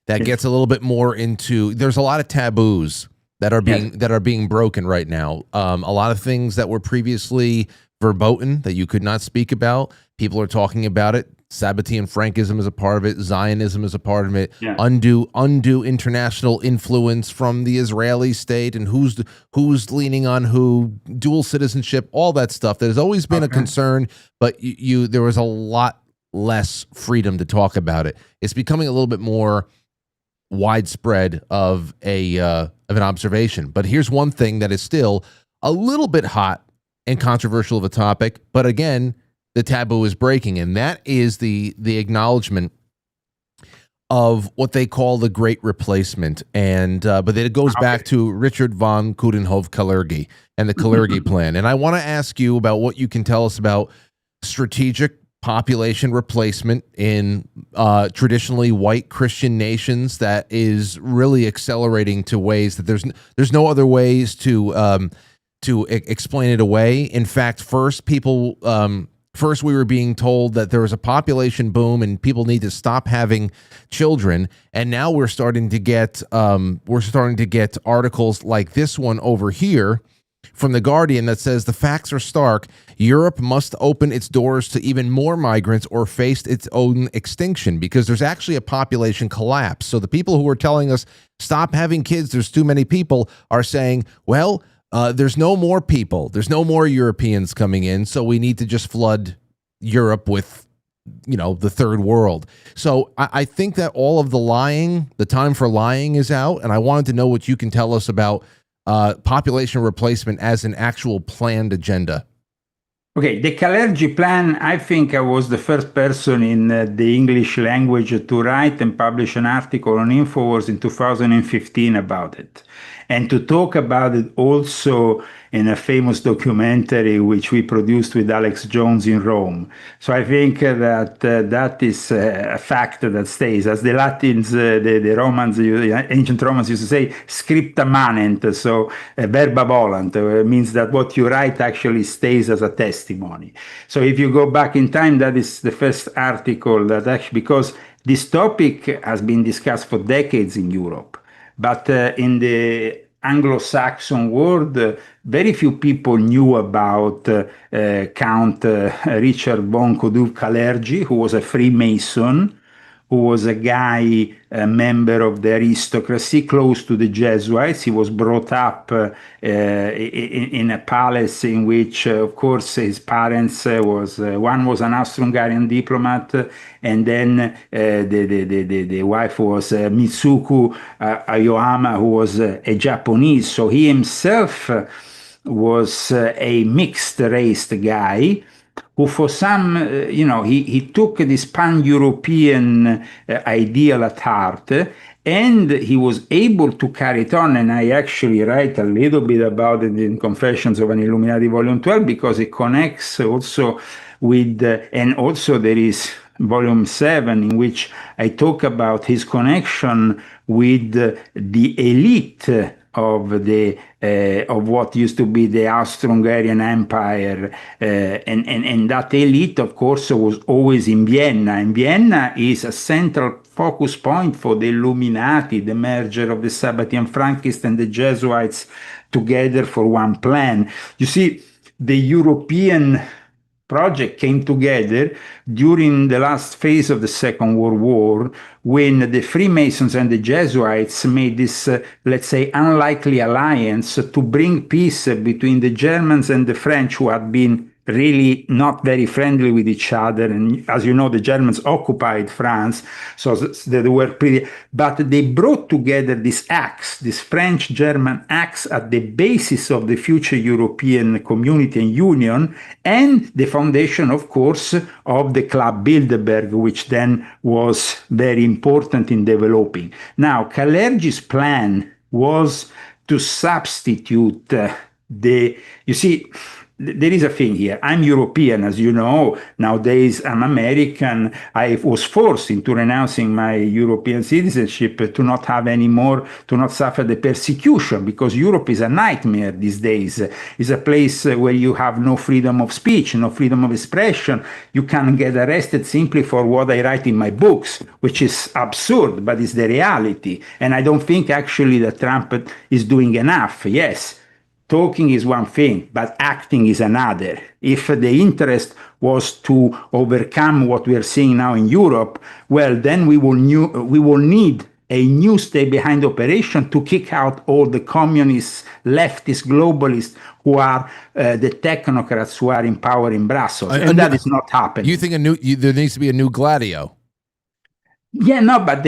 that gets a little bit more into. There's a lot of taboos that are being broken right now. A lot of things that were previously verboten that you could not speak about. People are talking about it. Sabbatean Frankism is a part of it. Zionism is a part of it. Yeah. Undue international influence from the Israeli state, and who's leaning on who, dual citizenship, all that stuff that has always been a concern, but there was a lot less freedom to talk about it. It's becoming a little bit more widespread of an observation. But here's one thing that is still a little bit hot and controversial of a topic, but again, the taboo is breaking, and that is the acknowledgement of what they call the Great Replacement, and but it goes back to Richard von Coudenhove-Kalergi and the Kalergi Plan. And I want to ask you about what you can tell us about strategic population replacement in traditionally white Christian nations that is really accelerating to ways that there's no other ways to explain it away. In fact, first we were being told that there was a population boom and people need to stop having children, and now we're starting to get articles like this one over here from The Guardian that says the facts are stark. Europe must open its doors to even more migrants or face its own extinction, because there's actually a population collapse. So the people who are telling us stop having kids, there's too many people, are saying, well, there's no more people. There's no more Europeans coming in, so we need to just flood Europe with, the third world. So I think that all of the time for lying is out, and I wanted to know what you can tell us about population replacement as an actual planned agenda? Okay, the Kalergi plan, I think I was the first person in the English language to write and publish an article on InfoWars in 2015 about it. And to talk about it also in a famous documentary which we produced with Alex Jones in Rome. So I think that that is a fact that stays. As the Latins, the Romans, ancient Romans used to say, scripta manent, so verba volant, means that what you write actually stays as a testimony. So if you go back in time, that is the first article that actually, because this topic has been discussed for decades in Europe, but in the Anglo-Saxon world, very few people knew about Count Richard von Cadour-Kalergi, who was a Freemason, who was a guy, a member of the aristocracy, close to the Jesuits. He was brought up in a palace in which, of course, his parents one was an Austro-Hungarian diplomat, and then the wife was Mitsuko Aoyama, who was a Japanese. So he himself was a mixed-raced guy, who for some, he took this pan-European ideal at heart, and he was able to carry it on. And I actually write a little bit about it in Confessions of an Illuminati, Volume 12, because it connects also with, and also there is Volume 7, in which I talk about his connection with the elite of what used to be the Austro-Hungarian Empire, and that elite, of course, was always in Vienna. And Vienna is a central focus point for the Illuminati, the merger of the Sabbatean Frankists and the Jesuits together for one plan. You see, the European project came together during the last phase of the Second World War, when the Freemasons and the Jesuits made this, let's say, unlikely alliance to bring peace between the Germans and the French, who had been really not very friendly with each other. And as you know, the Germans occupied France, so they were pretty, but they brought together this axe, this French-German axe, at the basis of the future European community and union, and the foundation, of course, of the Club Bilderberg, which then was very important in developing. Now, Kalergi's plan was to substitute you see, there is a thing here. I'm European, as you know. Nowadays, I'm American. I was forced into renouncing my European citizenship to not have any more, to not suffer the persecution, because Europe is a nightmare these days. It's a place where you have no freedom of speech, no freedom of expression. You can get arrested simply for what I write in my books, which is absurd, but it's the reality. And I don't think actually that Trump is doing enough. Yes, talking is one thing, but acting is another. If the interest was to overcome what we are seeing now in Europe, well, then we will need a new stay-behind operation to kick out all the communists, leftists, globalists, who are the technocrats who are in power in Brussels. And that is not happening. You think there needs to be a new Gladio? Yeah, no, but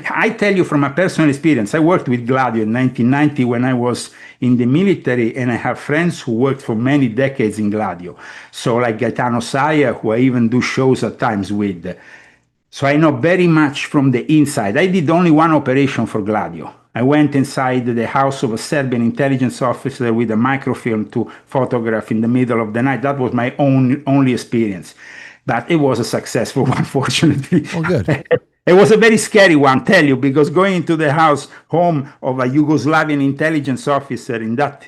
I tell you from a personal experience, I worked with Gladio in 1990 when I was in the military, and I have friends who worked for many decades in Gladio. So like Gaetano Saya, who I even do shows at times with. So I know very much from the inside. I did only one operation for Gladio. I went inside the house of a Serbian intelligence officer with a microfilm to photograph in the middle of the night. That was my only experience. But it was a successful one, fortunately. Oh, good. It was a very scary one, tell you, because going into the home of a Yugoslavian intelligence officer in that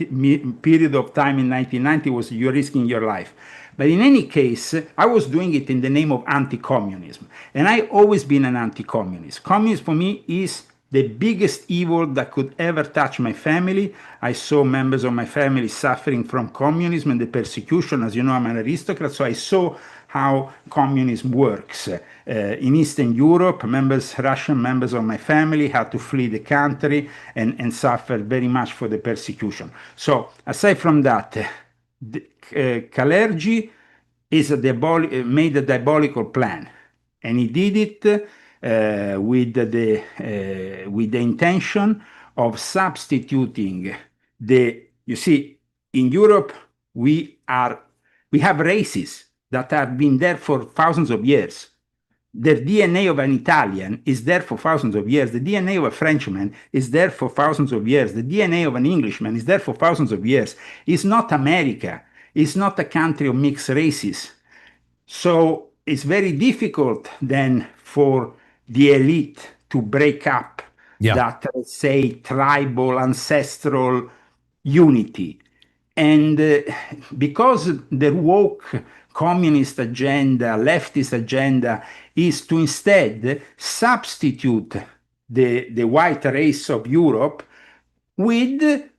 period of time in 1990 you're risking your life. But in any case, I was doing it in the name of anti-communism. And I've always been an anti-communist. Communism for me is the biggest evil that could ever touch my family. I saw members of my family suffering from communism and the persecution. As you know, I'm an aristocrat, so I saw how communism works. In Eastern Europe, Russian members of my family had to flee the country and suffered very much for the persecution. So aside from that, Kalergi made a diabolical plan, and he did it with the intention of substituting you see, in Europe, we have races that have been there for thousands of years. The DNA of an Italian is there for thousands of years. The DNA of a Frenchman is there for thousands of years. The DNA of an Englishman is there for thousands of years. It's not America. It's not a country of mixed races. So it's very difficult then for the elite to break up that, let's say, tribal, ancestral unity. And because the woke communist agenda, leftist agenda, is to instead substitute the white race of Europe with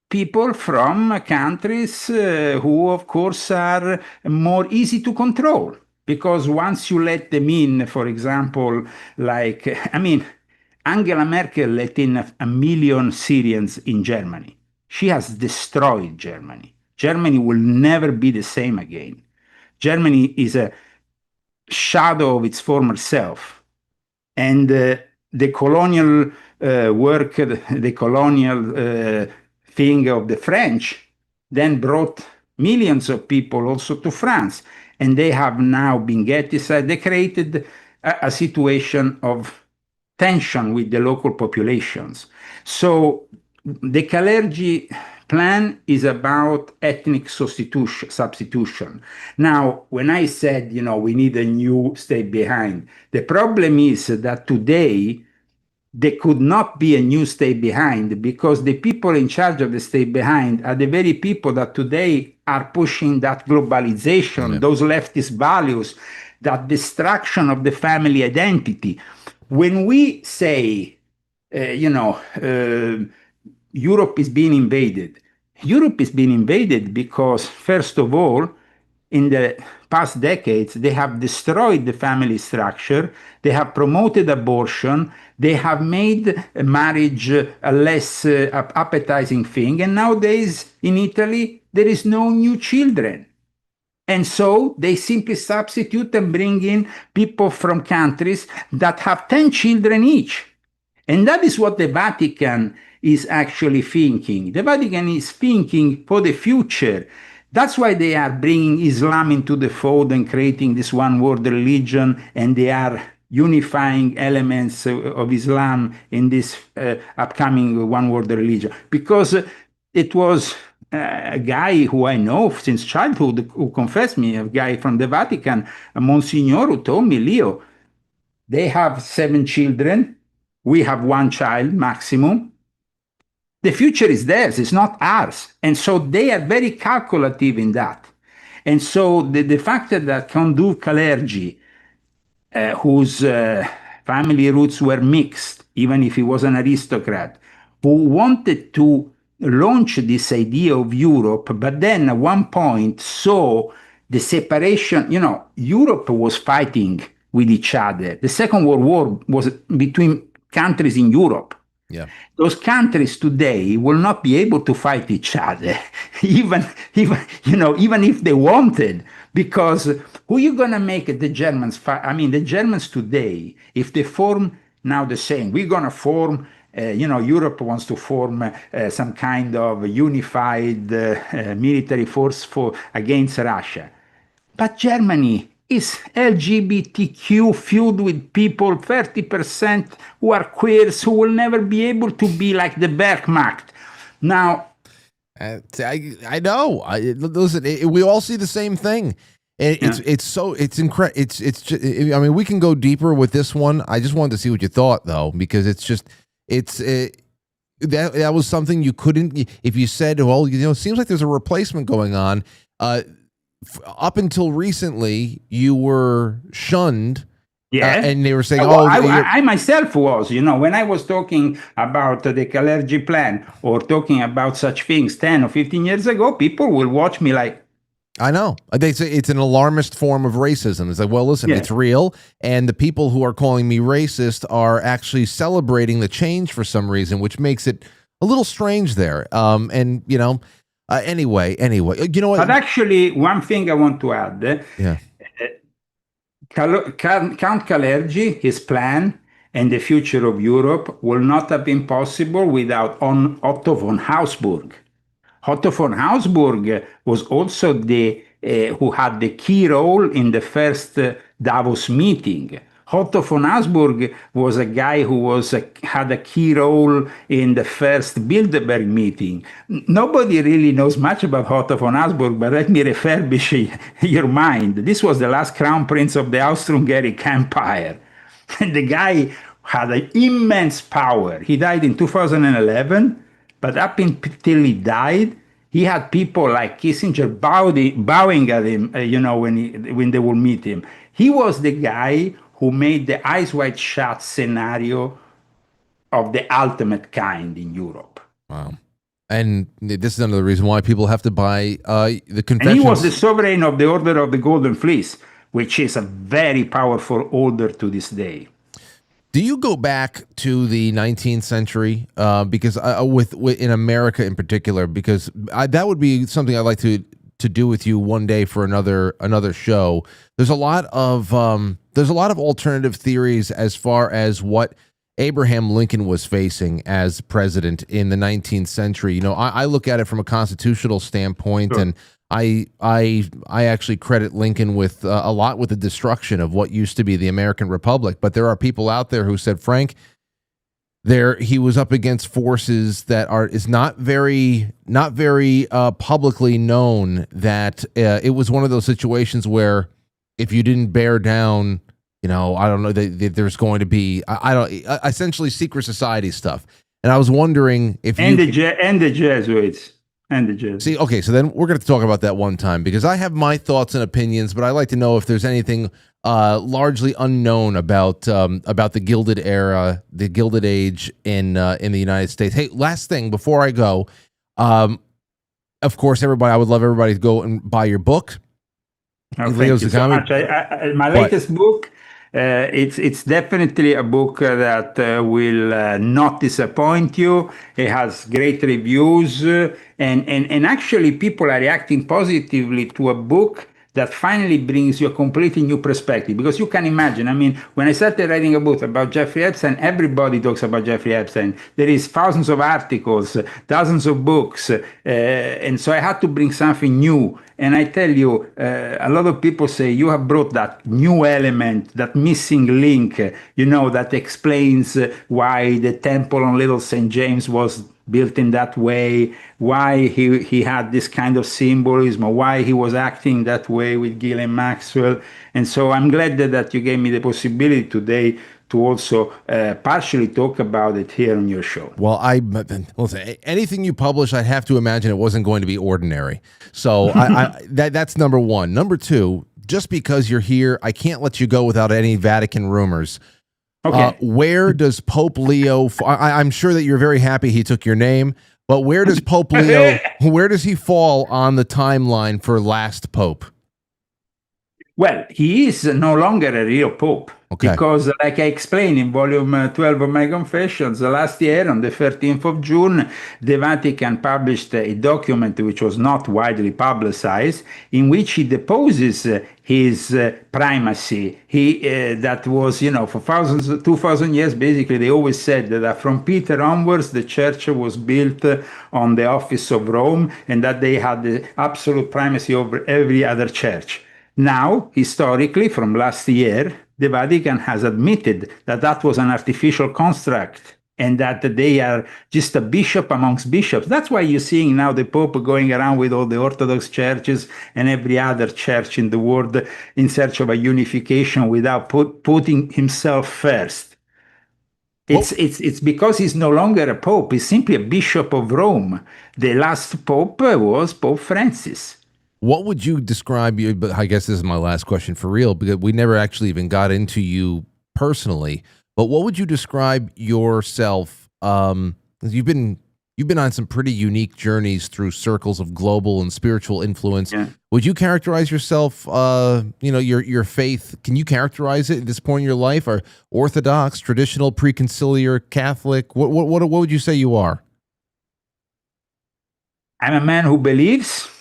people from countries who, of course, are more easy to control. Because once you let them in, for example, like, I mean, Angela Merkel let in a million Syrians in Germany. She has destroyed Germany. Germany will never be the same again. Germany is a shadow of its former self. And the colonial work, the colonial thing of the French then brought millions of people also to France. And they have now been Gettyside. They created a situation of tension with the local populations. So the Kalergi plan is about ethnic substitution. Now, when I said, we need a new state behind, the problem is that today there could not be a new state behind because the people in charge of the state behind are the very people that today are pushing that globalization, those leftist values, that destruction of the family identity. When we say, Europe is being invaded. Europe is being invaded because, first of all, in the past decades, they have destroyed the family structure, they have promoted abortion, they have made marriage a less appetizing thing, and nowadays in Italy, there is no new children. And so they simply substitute and bring in people from countries that have 10 children each. And that is what the Vatican is actually thinking. The Vatican is thinking for the future. That's why they are bringing Islam into the fold and creating this one world religion, and they are unifying elements of Islam in this upcoming one world religion. Because it was a guy who I know since childhood who confessed me, a guy from the Vatican, a Monsignor, who told me, Leo, they have 7 children, we have 1 child maximum. The future is theirs, it's not ours. And so they are very calculative in that. And so the fact that Condu Kalergi, whose family roots were mixed, even if he was an aristocrat, who wanted to launch this idea of Europe, but then at one point saw the separation. Europe was fighting with each other. The Second World War was between countries in Europe. Yeah. Those countries today will not be able to fight each other, even if they wanted, because who are you going to make the Germans fight? I mean, the Germans today, if they form now the same, we're going to form, Europe wants to form some kind of unified military force against Russia. But Germany is LGBTQ filled with people, 30% who are queers, who will never be able to be like the Wehrmacht. Now, I know. Listen, we all see the same thing. It's incredible. I mean, we can go deeper with this one. I just wanted to see what you thought, though, because that was something you couldn't. If you said, well, it seems like there's a replacement going on. Up until recently, you were shunned. Yeah, and they were saying, I myself was, when I was talking about the Kalergi plan or talking about such things 10 or 15 years ago, people will watch me like, I know. They say it's an alarmist form of racism. It's like, well, listen, It's real. And the people who are calling me racist are actually celebrating the change for some reason, which makes it a little strange there. Anyway, you know what? But actually, one thing I want to add. Yeah. Count Kalergi, his plan and the future of Europe will not have been possible without Otto von Habsburg. Otto von Habsburg was also the who had the key role in the first Davos meeting. Otto von Habsburg was a guy who had a key role in the first Bilderberg meeting. Nobody really knows much about Otto von Habsburg, but let me refurbish your mind. This was the last crown prince of the Austro-Hungaric Empire. And the guy had an immense power. He died in 2011, but up until he died, he had people like Kissinger bowing at him, when they would meet him. He was the guy who made the eyes wide shut scenario of the ultimate kind in Europe. Wow. And this is another reason why people have to buy the Confessions. And he was the sovereign of the Order of the Golden Fleece, which is a very powerful order to this day. Do you go back to the 19th century? Because in America in particular, because that would be something I'd like to do with you one day for another show. There's a lot of alternative theories as far as what Abraham Lincoln was facing as president in the 19th century. You know, I look at it from a constitutional standpoint, sure. And I actually credit Lincoln with a lot with the destruction of what used to be the American Republic. But there are people out there who said, Frank, he was up against forces that is not very publicly known. That it was one of those situations where if you didn't bear down, I don't know, there's going to be essentially secret society stuff. And I was wondering if the Jesuits. See, okay, so then we're going to talk about that one time, because I have my thoughts and opinions, but I'd like to know if there's anything largely unknown about the Gilded Era, the Gilded Age in the United States. Hey, last thing before I go, of course, I would love everybody to go and buy your book. Oh, Leo Zagami. So much. My latest book. It's definitely a book that will not disappoint you. It has great reviews, and actually people are reacting positively to a book that finally brings you a completely new perspective. Because you can imagine, I mean, when I started writing a book about Jeffrey Epstein, everybody talks about Jeffrey Epstein. There is thousands of articles, dozens of books, and so I had to bring something new. And I tell you, a lot of people say, you have brought that new element, that missing link, that explains why the temple on Little St. James was built in that way, why he had this kind of symbolism, or why he was acting that way with Ghislaine Maxwell. And so I'm glad that you gave me the possibility today to also partially talk about it here on your show. Well, listen, anything you publish, I have to imagine it wasn't going to be ordinary. So that's number one. Number two, just because you're here, I can't let you go without any Vatican rumors. Okay. Where does Pope Leo? I'm sure that you're very happy he took your name, but where does Pope Leo? Where does he fall on the timeline for last Pope? Well, he is no longer a real Pope. Okay. Because, like I explained in volume 12 of my Confessions, last year on the 13th of June, the Vatican published a document which was not widely publicized, in which he deposes his primacy. That was, for 2,000 years, basically, they always said that from Peter onwards, the church was built on the office of Rome, and that they had the absolute primacy over every other church. Now, historically, from last year, the Vatican has admitted that that was an artificial construct and that they are just a bishop amongst bishops. That's why you're seeing now the Pope going around with all the Orthodox churches and every other church in the world in search of a unification without putting himself first. It's because he's no longer a Pope. He's simply a bishop of Rome. The last Pope was Pope Francis. What would you describe you? But I guess this is my last question for real, because we never actually even got into you personally. But what would you describe yourself? You've been on some pretty unique journeys through circles of global and spiritual influence. Yeah. Would you characterize yourself? Your faith. Can you characterize it at this point in your life? Or Orthodox, traditional, preconciliar, Catholic? What would you say you are? I'm a man who believes.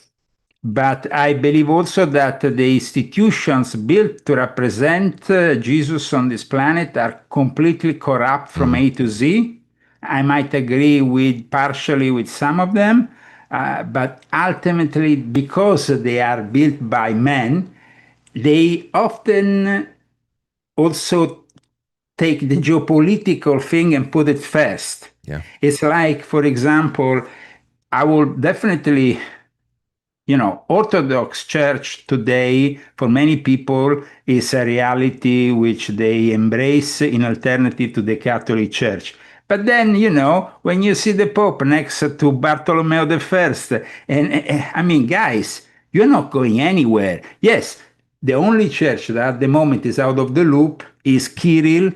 But I believe also that the institutions built to represent Jesus on this planet are completely corrupt from A to Z. I might agree with partially with some of them, but ultimately, because they are built by men, they often also take the geopolitical thing and put it first. Yeah. It's like, for example, I will definitely, Orthodox Church today, for many people, is a reality which they embrace in alternative to the Catholic Church. But then, when you see the Pope next to Bartolomeo I, and I mean, guys, you're not going anywhere. Yes, the only church that at the moment is out of the loop is Kirill,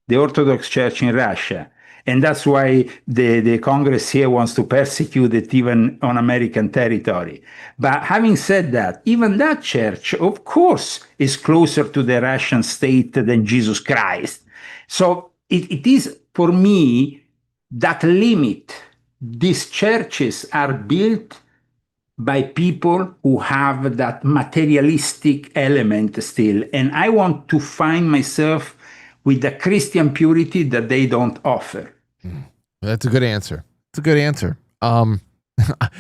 the Orthodox Church in Russia. And that's why the Congress here wants to persecute it even on American territory. But having said that, even that church, of course, is closer to the Russian state than Jesus Christ. So it is, for me, that limit. These churches are built by people who have that materialistic element still. And I want to find myself with the Christian purity that they don't offer. That's a good answer. It's a good answer.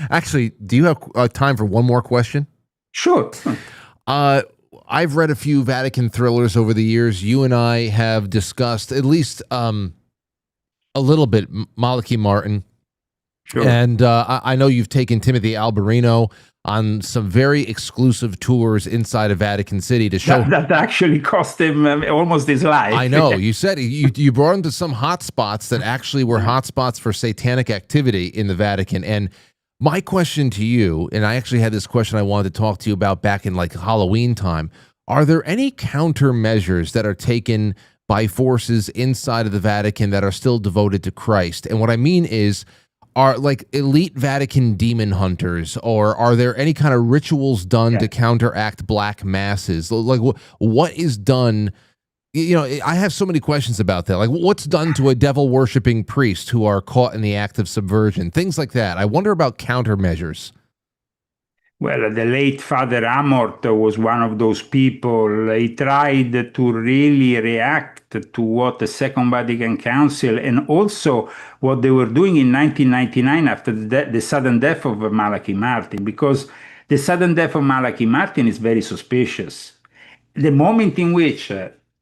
Actually, do you have time for one more question? Sure. I've read a few Vatican thrillers over the years. You and I have discussed at least a little bit Malachi Martin. Sure. And I know you've taken Timothy Alberino on some very exclusive tours inside of Vatican City to show that actually cost him almost his life. I know. You said you brought him to some hot spots that actually were hot spots for satanic activity in the Vatican. And my question to you, and I actually had this question I wanted to talk to you about back in like Halloween time. Are there any countermeasures that are taken by forces inside of the Vatican that are still devoted to Christ? And what I mean is, are like elite Vatican demon hunters, or are there any kind of rituals done to counteract black masses? Like what is done? I have so many questions about that. Like what's done to a devil worshiping priest who are caught in the act of subversion? Things like that. I wonder about countermeasures. Well, the late Father Amort was one of those people. He tried to really react to what the Second Vatican Council and also what they were doing in 1999 after the sudden death of Malachi Martin, because the sudden death of Malachi Martin is very suspicious. The moment in which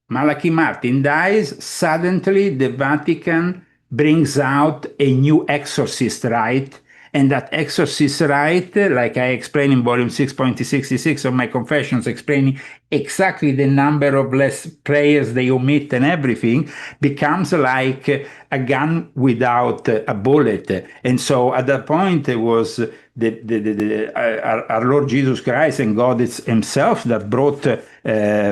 Malachi Martin dies, suddenly the Vatican brings out a new exorcist rite. And that exorcist rite, like I explained in volume 6.66 of my Confessions, explaining exactly the number of less prayers they omit and everything, becomes like a gun without a bullet. And so at that point, it was our Lord Jesus Christ and God himself that brought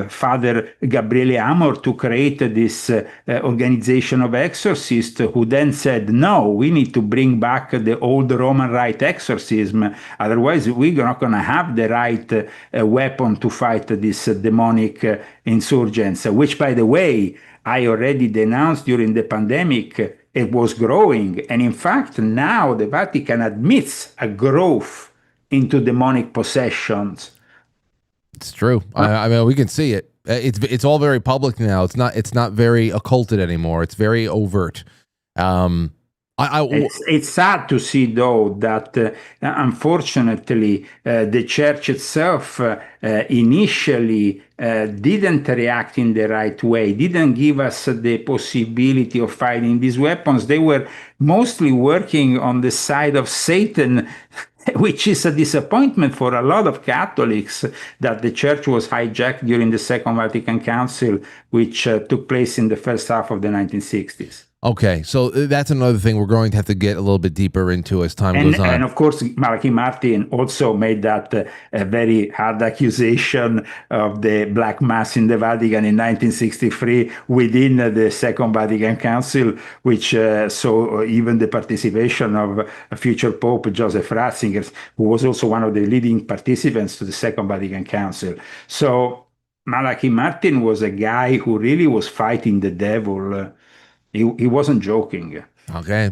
Father Gabriele Amor to create this organization of exorcists, who then said, no, we need to bring back the old Roman rite exorcism. Otherwise, we're not going to have the right weapon to fight this demonic insurgents, which, by the way, I already denounced during the pandemic. It was growing. And in fact, now the Vatican admits a growth into demonic possessions. It's true. I mean, we can see it. It's all very public now. It's not very occulted anymore. It's very overt. It's sad to see, though, that unfortunately the church itself initially didn't react in the right way, didn't give us the possibility of fighting these weapons. They were mostly working on the side of Satan, which is a disappointment for a lot of Catholics, that the church was hijacked during the Second Vatican Council, which took place in the first half of the 1960s. Okay, so that's another thing we're going to have to get a little bit deeper into as time goes on. And of course, Malachi Martin also made that a very hard accusation of the Black Mass in the Vatican in 1963 within the Second Vatican Council, which saw even the participation of future Pope Joseph Ratzinger, who was also one of the leading participants to the Second Vatican Council. So Malachi Martin was a guy who really was fighting the devil. He wasn't joking. Okay.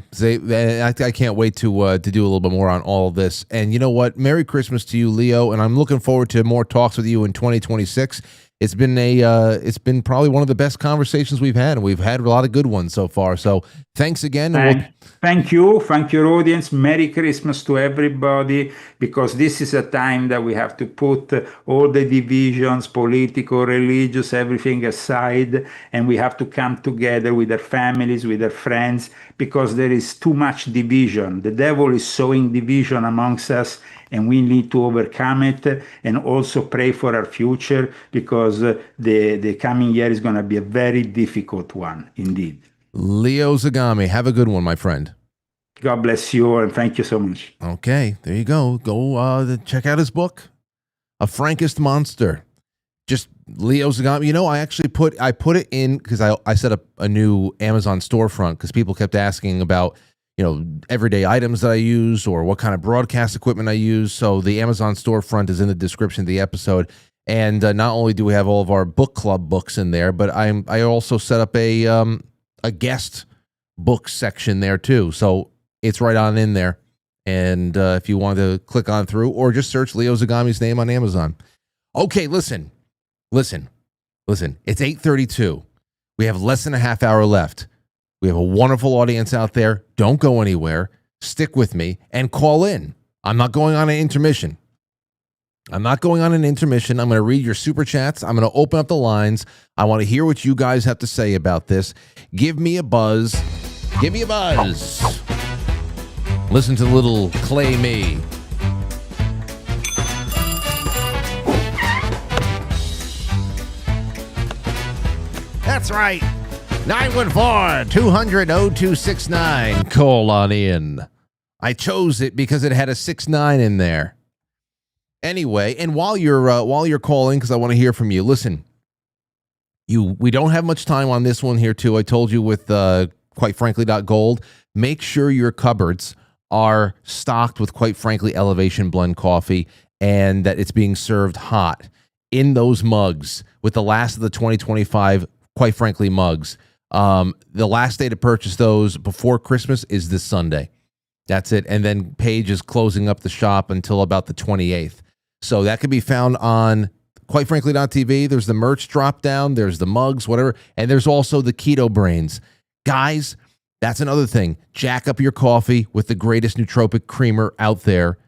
I can't wait to do a little bit more on all of this. And you know what? Merry Christmas to you, Leo. And I'm looking forward to more talks with you in 2026. It's been probably one of the best conversations we've had, and we've had a lot of good ones so far. So thanks again. And Thank you. Thank your audience. Merry Christmas to everybody, because this is a time that we have to put all the divisions, political, religious, everything aside, and we have to come together with our families, with our friends, because there is too much division. The devil is sowing division amongst us, and we need to overcome it, and also pray for our future, because the coming year is going to be a very difficult one indeed. Leo Zagami, have a good one, my friend. God bless you, and thank you so much. Okay, there you go. Go check out his book, A Frankest Monster. Just Leo Zagami. You know, I actually put it in because I set up a new Amazon storefront because people kept asking about, you know, everyday items that I use or what kind of broadcast equipment I use. So the Amazon storefront is in the description of the episode. And not only do we have all of our book club books in there, but I also set up a guest book section there too. So it's right on in there. And if you want to click on through or just search Leo Zagami's name on Amazon. Okay, listen. It's 8:32. We have less than a half hour left. We have a wonderful audience out there. Don't go anywhere. Stick with me and call in. I'm not going on an intermission. I'm going to read your super chats. I'm going to open up the lines. I want to hear what you guys have to say about this. Give me a buzz. Listen to little Clay Me. That's right. 914-200-0269. Call on in. I chose it because it had a 69 in there. Anyway, and while you're calling, because I want to hear from you, listen, we don't have much time on this one here too. I told you with Quite Frankly Gold, make sure your cupboards are stocked with Quite Frankly Elevation Blend coffee and that it's being served hot in those mugs with the last of the 2025 Quite Frankly mugs. The last day to purchase those before Christmas is this Sunday. That's it. And then Paige is closing up the shop until about the 28th. So that can be found on quitefrankly.tv. There's the merch drop down. There's the mugs, whatever. And there's also the Keto Brainz. Guys, that's another thing. Jack up your coffee with the greatest nootropic creamer out there.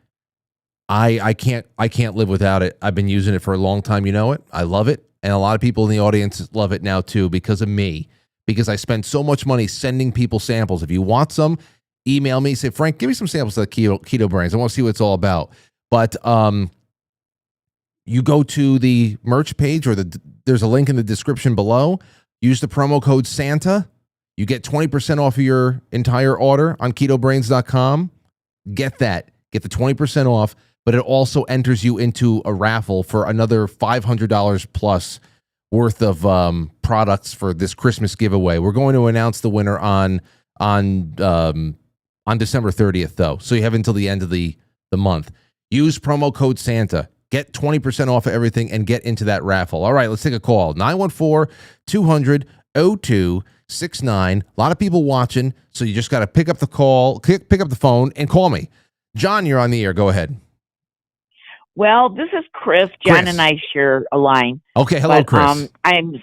I can't live without it. I've been using it for a long time. You know it. I love it. And a lot of people in the audience love it now too because of me. Because I spend so much money sending people samples. If you want some, email me. Say, Frank, give me some samples of the Keto Brainz. I want to see what it's all about. But you go to the merch page or there's a link in the description below. Use the promo code Santa. You get 20% off of your entire order on ketobrainz.com. Get that. Get the 20% off, but it also enters you into a raffle for another $500 plus worth of products for this Christmas giveaway. We're going to announce the winner on December 30th, though. So you have until the end of the month. Use promo code Santa. Get 20% off of everything and get into that raffle. All right, let's take a call. 914-200-0269. A lot of people watching, so you just got to pick up the call, pick up the phone, and call me. John, you're on the air. Go ahead. Well, this is Chris. John and I share a line. Okay, hello, Chris. I'm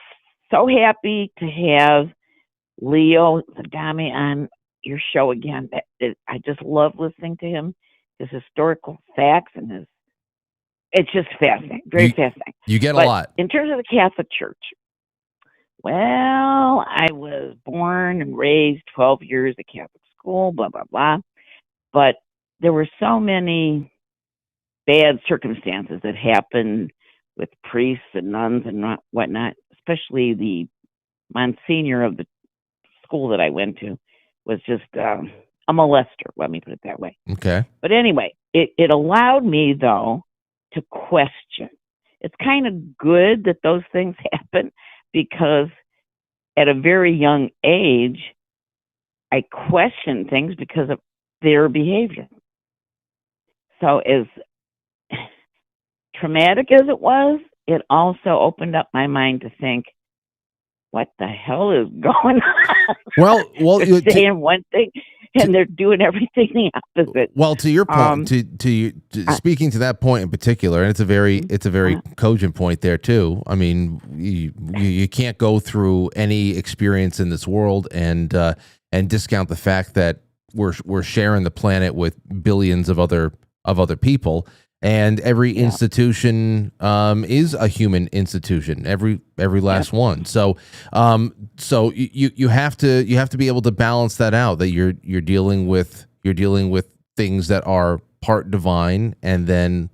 so happy to have Leo Zagami on your show again. I just love listening to him, his historical facts, and it's just fascinating, very fascinating. You get a lot. In terms of the Catholic Church, well, I was born and raised 12 years at Catholic school, blah, blah, blah. But there were so many bad circumstances that happened with priests and nuns and whatnot, especially the Monsignor of the school that I went to was just a molester, let me put it that way. Okay. But anyway, it allowed me, though, to question. It's kind of good that those things happen because at a very young age, I questioned things because of their behavior. So as traumatic as it was, it also opened up my mind to think, what the hell is going on? Well, they're saying one thing and they're doing everything the opposite. Well, to your point, speaking to that point in particular, and it's a very cogent point there too. I mean, you can't go through any experience in this world and discount the fact that we're sharing the planet with billions of other people. And every institution is a human institution. Every last one. So you have to be able to balance that out. That you're dealing with things that are part divine and then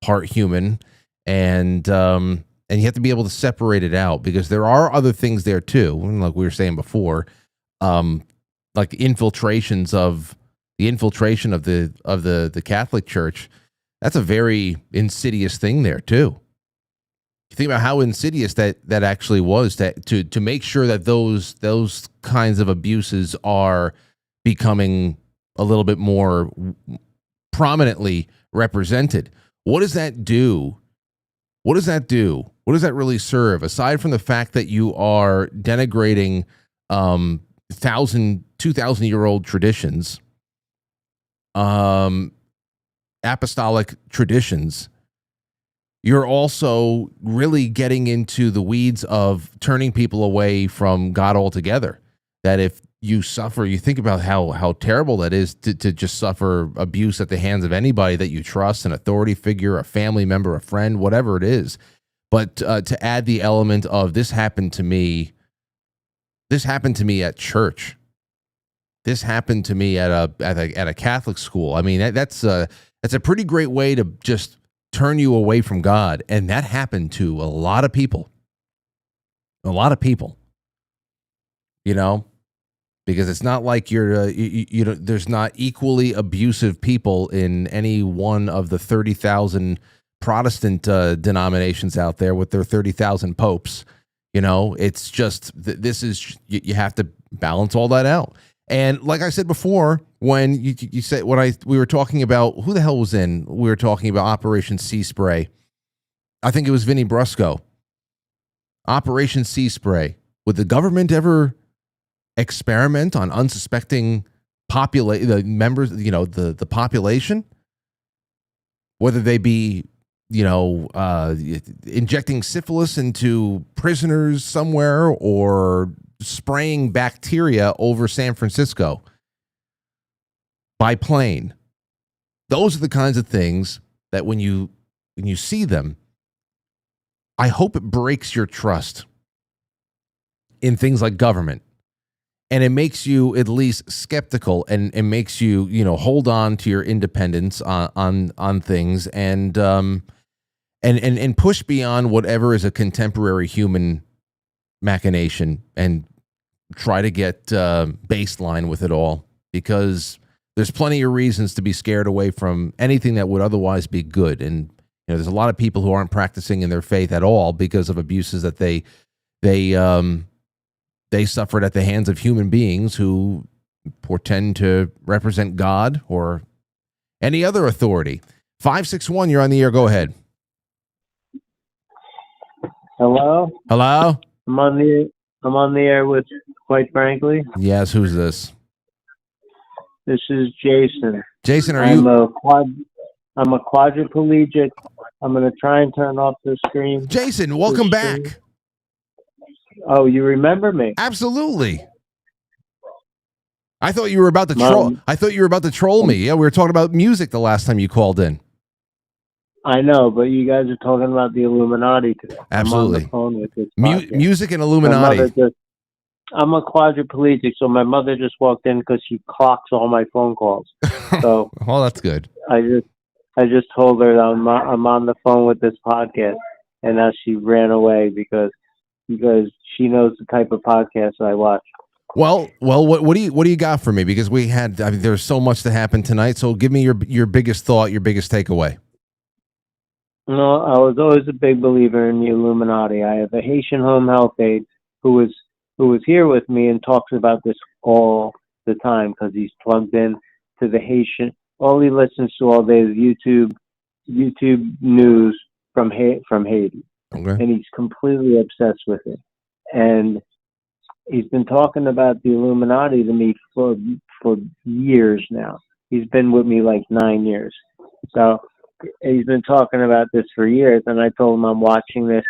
part human, and you have to be able to separate it out, because there are other things there too. Like we were saying before, like the infiltration of the Catholic Church. That's a very insidious thing there too. You think about how insidious that actually was to make sure that those kinds of abuses are becoming a little bit more prominently represented. What does that do? What does that do? What does that really serve? Aside from the fact that you are denigrating 2,000-year-old traditions, apostolic traditions, you're also really getting into the weeds of turning people away from God altogether. That if you suffer, you think about how terrible that is to just suffer abuse at the hands of anybody that you trust, an authority figure, a family member, a friend, whatever it is. But to add the element of this happened to me at church. This happened to me at a Catholic school. I mean, that's a pretty great way to just turn you away from God. And that happened to a lot of people. You know, because it's not like there's not equally abusive people in any one of the 30,000 Protestant denominations out there with their 30,000 popes. You know, it's just, you have to balance all that out. And like I said before, when you said, we were talking about, who the hell was in, we were talking about Operation Sea Spray. I think it was Vinnie Brusco. Operation Sea Spray. Would the government ever experiment on unsuspecting the members, the population? Whether they be, injecting syphilis into prisoners somewhere or spraying bacteria over San Francisco by plane. Those are the kinds of things that when you see them, I hope it breaks your trust in things like government. And it makes you at least skeptical and makes you, hold on to your independence on things and push beyond whatever is a contemporary human machination and try to get baseline with it all, because there's plenty of reasons to be scared away from anything that would otherwise be good. And there's a lot of people who aren't practicing in their faith at all because of abuses that they suffered at the hands of human beings who portend to represent God or any other authority. 561, you're on the air. Go ahead. Hello. I'm on the air with Quite Frankly. Yes, who's this? This is Jason. Jason, I'm a quadriplegic. I'm going to try and turn off the screen. Jason, welcome back. Oh, you remember me? Absolutely. I thought you were about to troll. I thought you were about to troll me. Yeah, we were talking about music the last time you called in. I know, but you guys are talking about the Illuminati today. Absolutely. I'm on the phone with this music and Illuminati. I'm a quadriplegic, so my mother just walked in because she clocks all my phone calls. So, well, that's good. I just told her that I'm on the phone with this podcast, and now she ran away because she knows the type of podcast I watch. Well, what do you got for me? Because there's so much that happened tonight. So give me your biggest thought, your biggest takeaway. No, I was always a big believer in the Illuminati. I have a Haitian home health aide who was here with me and talks about this all the time because he's plugged in to the Haitian. All he listens to all day is YouTube news from Haiti, okay. And he's completely obsessed with it. And he's been talking about the Illuminati to me for years now. He's been with me like 9 years. So he's been talking about this for years, and I told him I'm watching the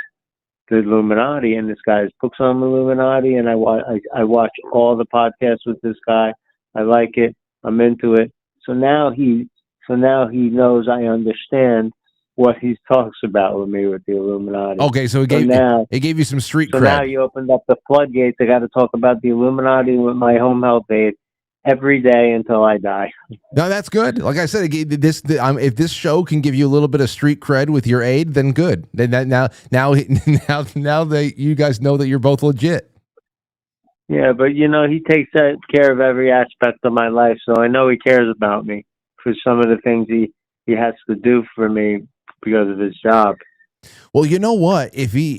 Illuminati, and this guy's books on the Illuminati, and I watch all the podcasts with this guy. I like it. I'm into it. So now he knows I understand what he talks about with me with the Illuminati. Okay, so it gave you some street cred. So now you opened up the floodgates. I got to talk about the Illuminati with my home health aide every day until I die. No, that's good. Like I said, if this show can give you a little bit of street cred with your aide, then good. Then now that you guys know that you're both legit. Yeah, but he takes care of every aspect of my life, so I know he cares about me for some of the things he has to do for me because of his job. Well, you know what? If you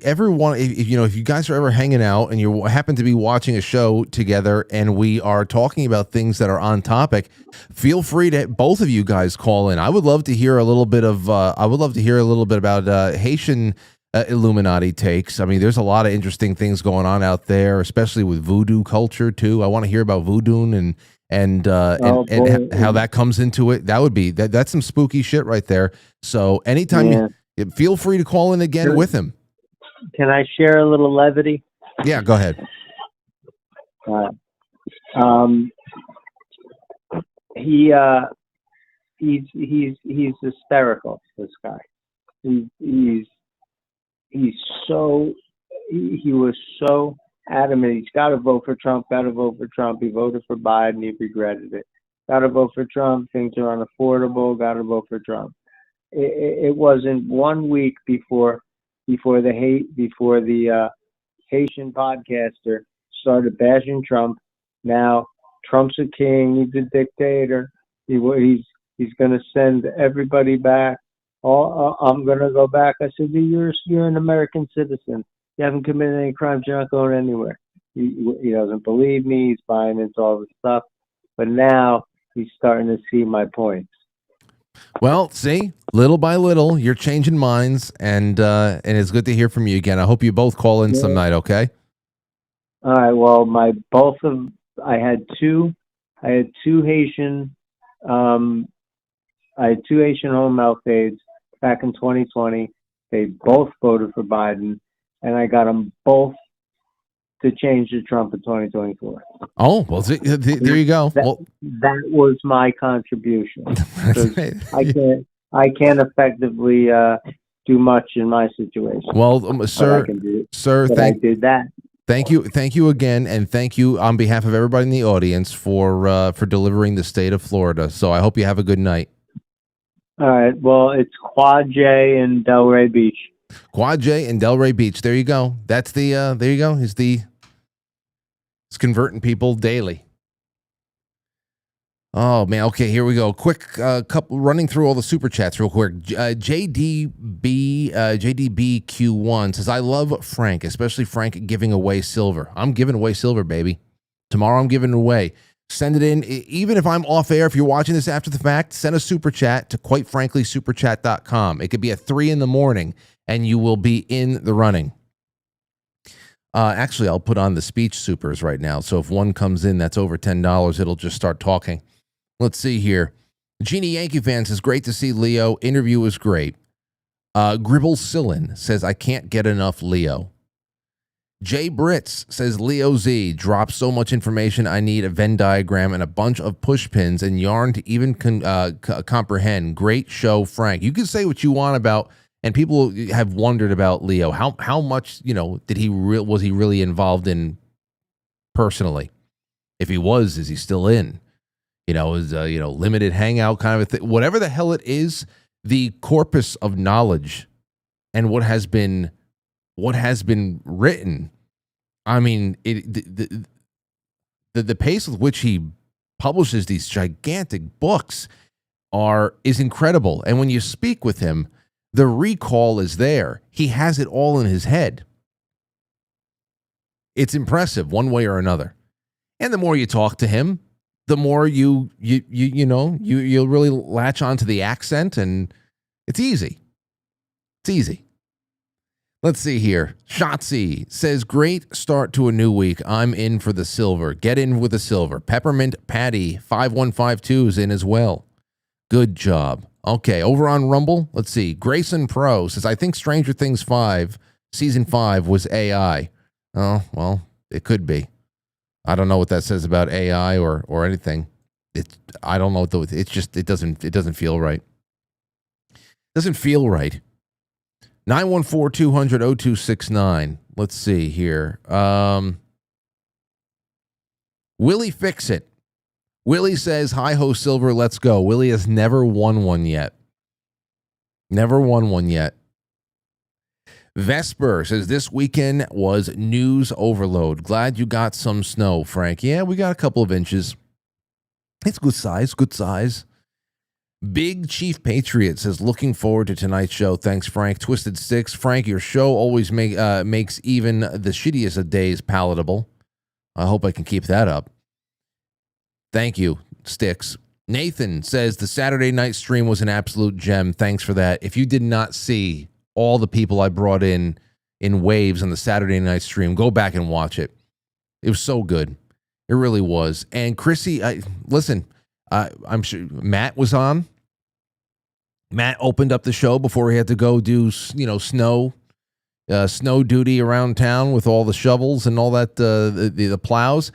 guys are ever hanging out and you happen to be watching a show together and we are talking about things that are on topic, feel free to both of you guys call in. I would love to hear a little bit about Haitian Illuminati takes. I mean, there's a lot of interesting things going on out there, especially with voodoo culture too. I want to hear about voodoo and how that comes into it. That's some spooky shit right there. So anytime feel free to call in again with him. Can I share a little levity? Yeah, go ahead. He's hysterical. This guy. He was so adamant. He's got to vote for Trump. Got to vote for Trump. He voted for Biden. He regretted it. Got to vote for Trump. Things are unaffordable. Got to vote for Trump. It wasn't 1 week before the Haitian podcaster started bashing Trump. Now Trump's a king. He's a dictator. He's going to send everybody back. I'm going to go back. I said, you're an American citizen. You haven't committed any crimes. You're not going anywhere. He doesn't believe me. He's buying into all this stuff. But now he's starting to see my points. Well, see, little by little, you're changing minds, and it's good to hear from you again. I hope you both call in some night, okay? All right. Well, I had two Haitian home health aides back in 2020. They both voted for Biden, and I got them both to change to Trump in 2024. Oh, well, there you go. That was my contribution. I can't effectively do much in my situation. Well, sir, I did that. Thank you again, and thank you on behalf of everybody in the audience for delivering the state of Florida. So I hope you have a good night. All right. Well, it's Quad J in Delray Beach. Quad J in Delray Beach. There you go. That's the there you go. It's converting people daily. Oh man. Okay, here we go. Quick couple running through all the super chats real quick. JDBQ1 says, I love Frank, especially Frank giving away silver. I'm giving away silver, baby. Tomorrow I'm giving it away. Send it in. Even if I'm off air, if you're watching this after the fact, send a super chat to quitefranklysuperchat.com. It could be at 3 a.m. and you will be in the running. Actually, I'll put on the speech supers right now. So if one comes in that's over $10, it'll just start talking. Let's see here. Jeannie Yankee fan says, great to see Leo. Interview was great. Gribble Sillin says, I can't get enough Leo. Jay Britz says, Leo Z drops so much information. I need a Venn diagram and a bunch of push pins and yarn to even comprehend. Great show, Frank. You can say what you want about, and people have wondered about Leo. How much, did was he really involved in personally? If he was, is he still in? Is limited hangout kind of a thing. Whatever the hell it is, the corpus of knowledge and what has been written. I mean, the pace with which he publishes these gigantic books is incredible. And when you speak with him, the recall is there. He has it all in his head. It's impressive one way or another. And the more you talk to him, the more you'll really latch onto the accent, and it's easy. It's easy. Let's see here. Shotzi says, great start to a new week. I'm in for the silver. Get in with the silver. Peppermint Patty 5152 is in as well. Good job. Okay, over on Rumble, let's see. Grayson Pro says, I think Stranger Things 5, Season 5 was AI. Oh, well, it could be. I don't know what that says about AI or anything. I don't know. It's just, it doesn't feel right. Doesn't feel right. 914-200-0269. Let's see here. Willie Fix It. Willie says, hi ho silver, let's go. Willie has never won one yet. Never won one yet. Vesper says, this weekend was news overload. Glad you got some snow, Frank. Yeah, we got a couple of inches. It's good size, good size. Big Chief Patriot says, looking forward to tonight's show. Thanks, Frank. Twisted Six. Frank, your show always makes even the shittiest of days palatable. I hope I can keep that up. Thank you, Sticks. Nathan says, the Saturday night stream was an absolute gem. Thanks for that. If you did not see all the people I brought in waves on the Saturday night stream, go back and watch it. It was so good. It really was. And Chrissy, listen, I'm sure Matt was on. Matt opened up the show before he had to go do, snow duty around town with all the shovels and all that, the plows.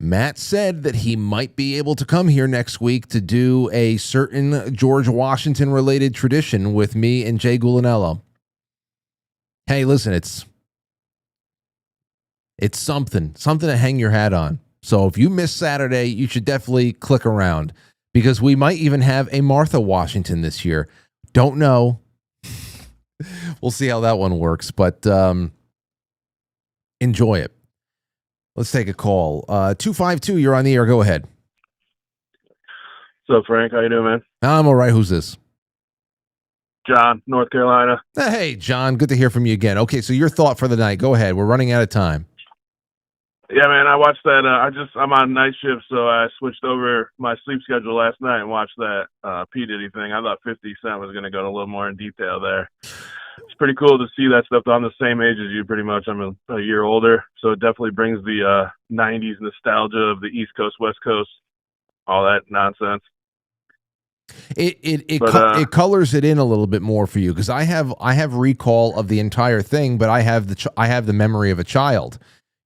Matt said that he might be able to come here next week to do a certain George Washington related tradition with me and Jay Gulanello. Hey, listen, it's something to hang your hat on. So if you miss Saturday, you should definitely click around, because we might even have a Martha Washington this year. Don't know. We'll see how that one works, but enjoy it. Let's take a call. 252, you're on the air. Go ahead. What's up, Frank? How you doing, man? I'm all right. Who's this? John, North Carolina. Hey, John. Good to hear from you again. Okay, so your thought for the night. Go ahead. We're running out of time. Yeah, man, I watched that. I'm on night shift, so I switched over my sleep schedule last night and watched that P. Diddy thing. I thought 50 Cent was going to go a little more in detail there. It's pretty cool to see that stuff. I'm the same age as you, pretty much. I'm a year older, so it definitely brings the 90s nostalgia of the East Coast, West Coast, all that nonsense. It colors it in a little bit more for you, because I have recall of the entire thing, but I have the memory of a child.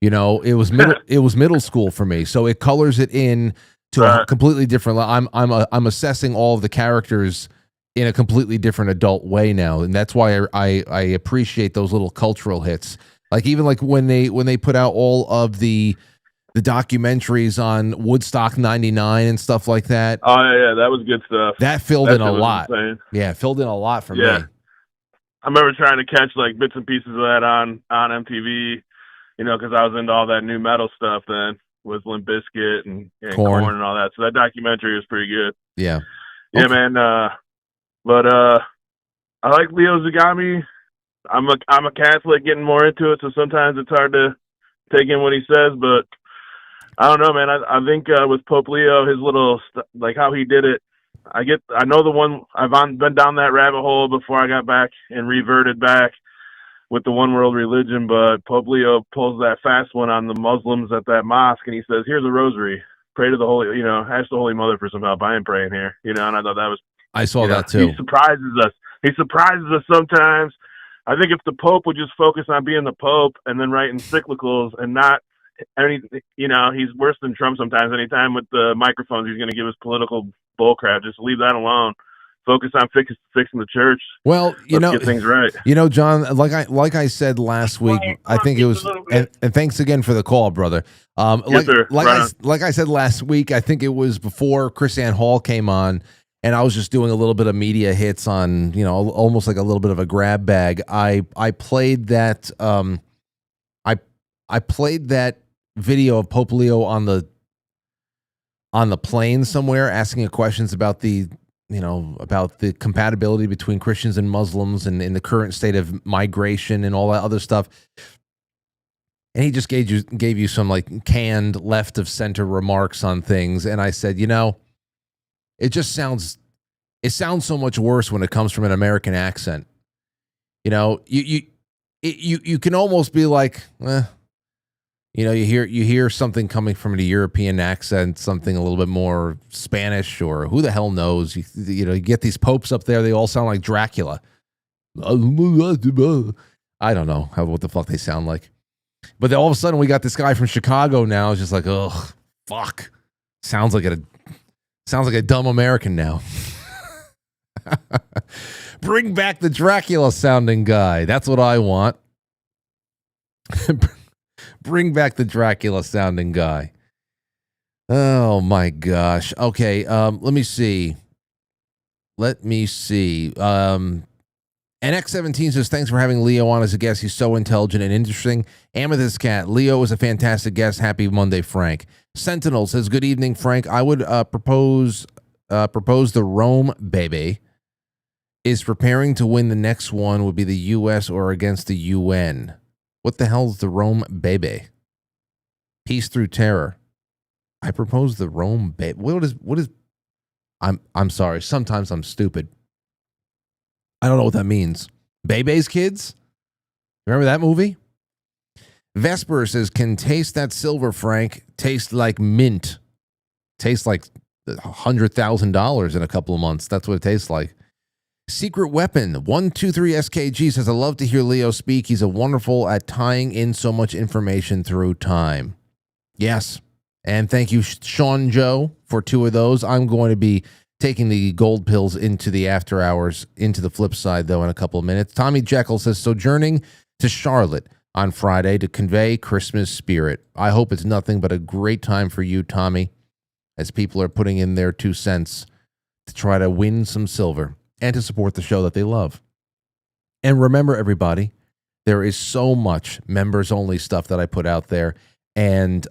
You know, it was middle school for me, so it colors it in to a completely different. I'm assessing all of the characters in a completely different adult way now, and that's why I appreciate those little cultural hits. Like even like when they put out all of the documentaries on Woodstock '99 and stuff like that. Oh yeah, that was good stuff. That filled in a lot. Insane. Yeah, filled in a lot for me. I remember trying to catch like bits and pieces of that on MTV. You know, because I was into all that new metal stuff then with Limp Bizkit and Korn and all that. So that documentary was pretty good. Yeah. Yeah, okay. Man. But I like Leo Zagami. I'm a Catholic, getting more into it, so sometimes it's hard to take in what he says. But I don't know, man. I think with Pope Leo, his little like how he did it. I know the one. I've been down that rabbit hole before I got back and reverted back with the one world religion, but Pope Leo pulls that fast one on the Muslims at that mosque, and he says, here's a rosary, pray to the Holy, ask the Holy Mother for some help. I ain't praying here, and I thought that was, I saw that too. He surprises us sometimes. I think if the Pope would just focus on being the Pope and then write encyclicals and not he's worse than Trump sometimes. Anytime with the microphones, he's going to give us political bullcrap. Just leave that alone. Focus on fixing the church. Well, get things right. John, like I said last week, I think it was, and thanks again for the call, brother. Yes, sir. Like I said last week, I think it was before Chris Ann Hall came on, and I was just doing a little bit of media hits on, almost like a little bit of a grab bag. I played that, I played that video of Pope Leo on the plane somewhere, asking questions about about the compatibility between Christians and Muslims and in the current state of migration and all that other stuff. And he just gave you some like canned left of center remarks on things. And I said, it sounds so much worse when it comes from an American accent. It you can almost be like, you know, you hear something coming from a European accent, something a little bit more Spanish, or who the hell knows? You know, you get these popes up there, they all sound like Dracula. I don't know what the fuck they sound like. But then all of a sudden we got this guy from Chicago now. It's just like, oh, fuck. Sounds like a dumb American now. Bring back the Dracula sounding guy. That's what I want. Bring back the Dracula sounding guy. Oh my gosh. Okay, let me see. NX17 says, thanks for having Leo on as a guest. He's so intelligent and interesting. Amethyst Cat, Leo is a fantastic guest. Happy Monday, Frank. Sentinel says, good evening, Frank. I would propose the Rome baby is preparing to win the next one would be the U.S. or against the UN. What the hell is the Rome baby? Peace through terror. I propose the Rome baby. What is? I'm sorry. Sometimes I'm stupid. I don't know what that means. Bebe's kids? Remember that movie? Vesper says, can taste that silver, Frank. Taste like mint. Tastes like $100,000 in a couple of months. That's what it tastes like. Secret Weapon 123 SKG says, I love to hear Leo speak. He's a wonderful at tying in so much information through time. Yes. And thank you, Sean Joe, for 2 of those. I'm going to be taking the gold pills into the after hours, into the flip side, though, in a couple of minutes. Tommy Jekyll says, sojourning to Charlotte on Friday to convey Christmas spirit. I hope it's nothing but a great time for you, Tommy, as people are putting in their 2 cents to try to win some silver and to support the show that they love. And remember, everybody, there is so much members-only stuff that I put out there. And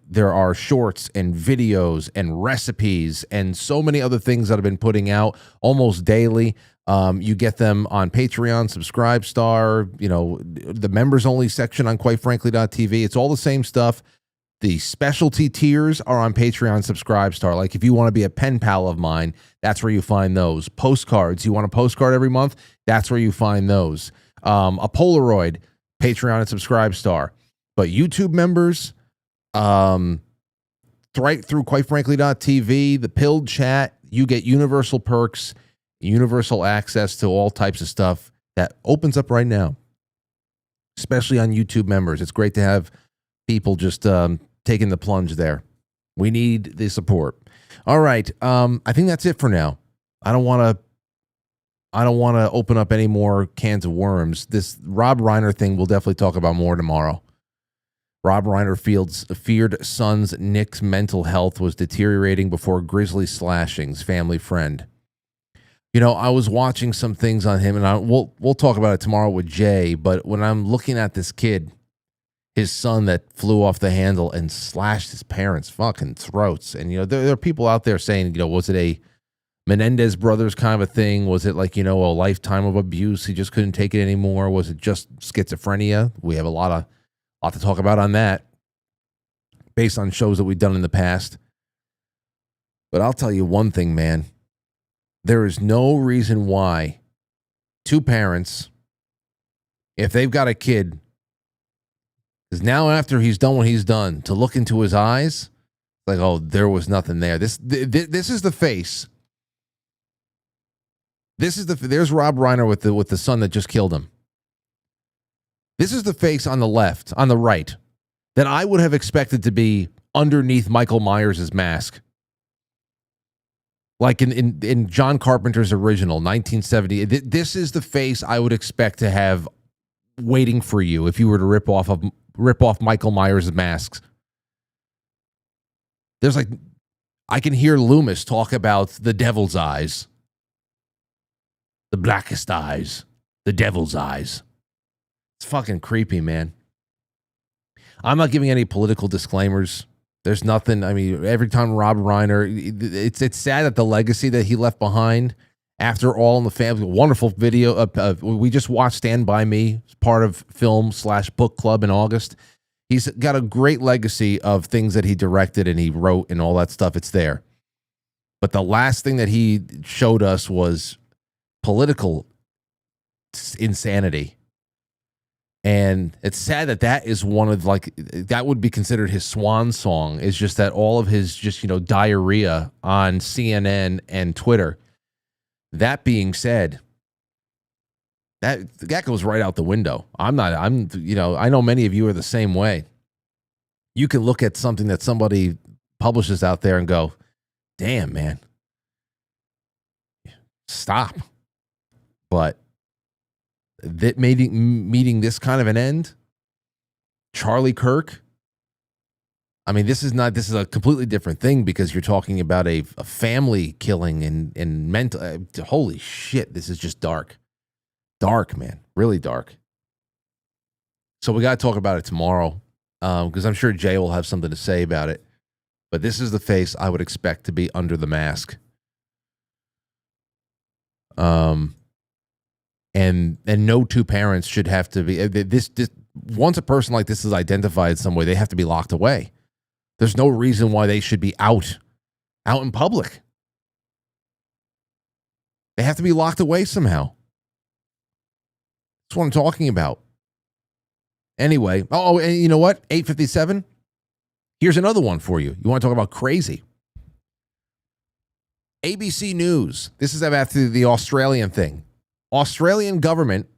there are shorts and videos and recipes and so many other things that I've been putting out almost daily. You get them on Patreon, Subscribestar, you know, the members-only section on quitefrankly.tv. It's all the same stuff. The specialty tiers are on Patreon, Subscribestar. Like if you want to be a pen pal of mine, that's where you find those. Postcards, you want a postcard every month? That's where you find those. A Polaroid, Patreon and Subscribestar. But YouTube members, right through quitefrankly.tv, the pilled chat, you get universal perks, universal access to all types of stuff that opens up right now, especially on YouTube members. It's great to have people just taking the plunge there. We need the support. All right. I think that's it for now. I don't want to open up any more cans of worms. This Rob Reiner thing we'll definitely talk about more tomorrow. Rob Reiner feared son's Nick's mental health was deteriorating before grizzly slashings, family friend. You know, I was watching some things on him, and we'll talk about it tomorrow with Jay, but when I'm looking at this kid, his son that flew off the handle and slashed his parents' fucking throats, and, you know, there are people out there saying, you know, was it a Menendez brothers kind of a thing? Was it like, you know, a lifetime of abuse? He just couldn't take it anymore? Was it just schizophrenia? We have a lot to talk about on that based on shows that we've done in the past. But I'll tell you one thing, man. There is no reason why 2 parents, if they've got a kid, because now after he's done what he's done, to look into his eyes, like, oh, there was nothing there. This is the face. There's Rob Reiner with the son that just killed him. This is the face on the left, on the right, that I would have expected to be underneath Michael Myers' mask. Like in John Carpenter's original, 1970. This is the face I would expect to have waiting for you if you were to rip off Michael Myers' masks. There's like, I can hear Loomis talk about the devil's eyes. The blackest eyes. The devil's eyes. It's fucking creepy, man. I'm not giving any political disclaimers. There's nothing. I mean, every time Rob Reiner, it's sad that the legacy that he left behind after All in the Family, wonderful video. We just watched Stand By Me, part of film/book club in August. He's got a great legacy of things that he directed and he wrote and all that stuff. It's there. But the last thing that he showed us was political insanity. And it's sad that that is one of like, that would be considered his swan song, is just that all of his just, diarrhea on CNN and Twitter. That being said, that goes right out the window. I know many of you are the same way. You can look at something that somebody publishes out there and go, damn, man, stop. But that meeting this kind of an end, Charlie Kirk, I mean, this is a completely different thing, because you're talking about a family killing and mental, holy shit, this is just dark. Dark, man, really dark. So we got to talk about it tomorrow, because I'm sure Jay will have something to say about it. But this is the face I would expect to be under the mask. And no two parents should have to be this. Once a person like this is identified some way, they have to be locked away. There's no reason why they should be out in public. They have to be locked away somehow. That's what I'm talking about. Anyway, and you know what? 8:57. Here's another one for you. You want to talk about crazy? ABC News. This is about the Australian thing. Australian government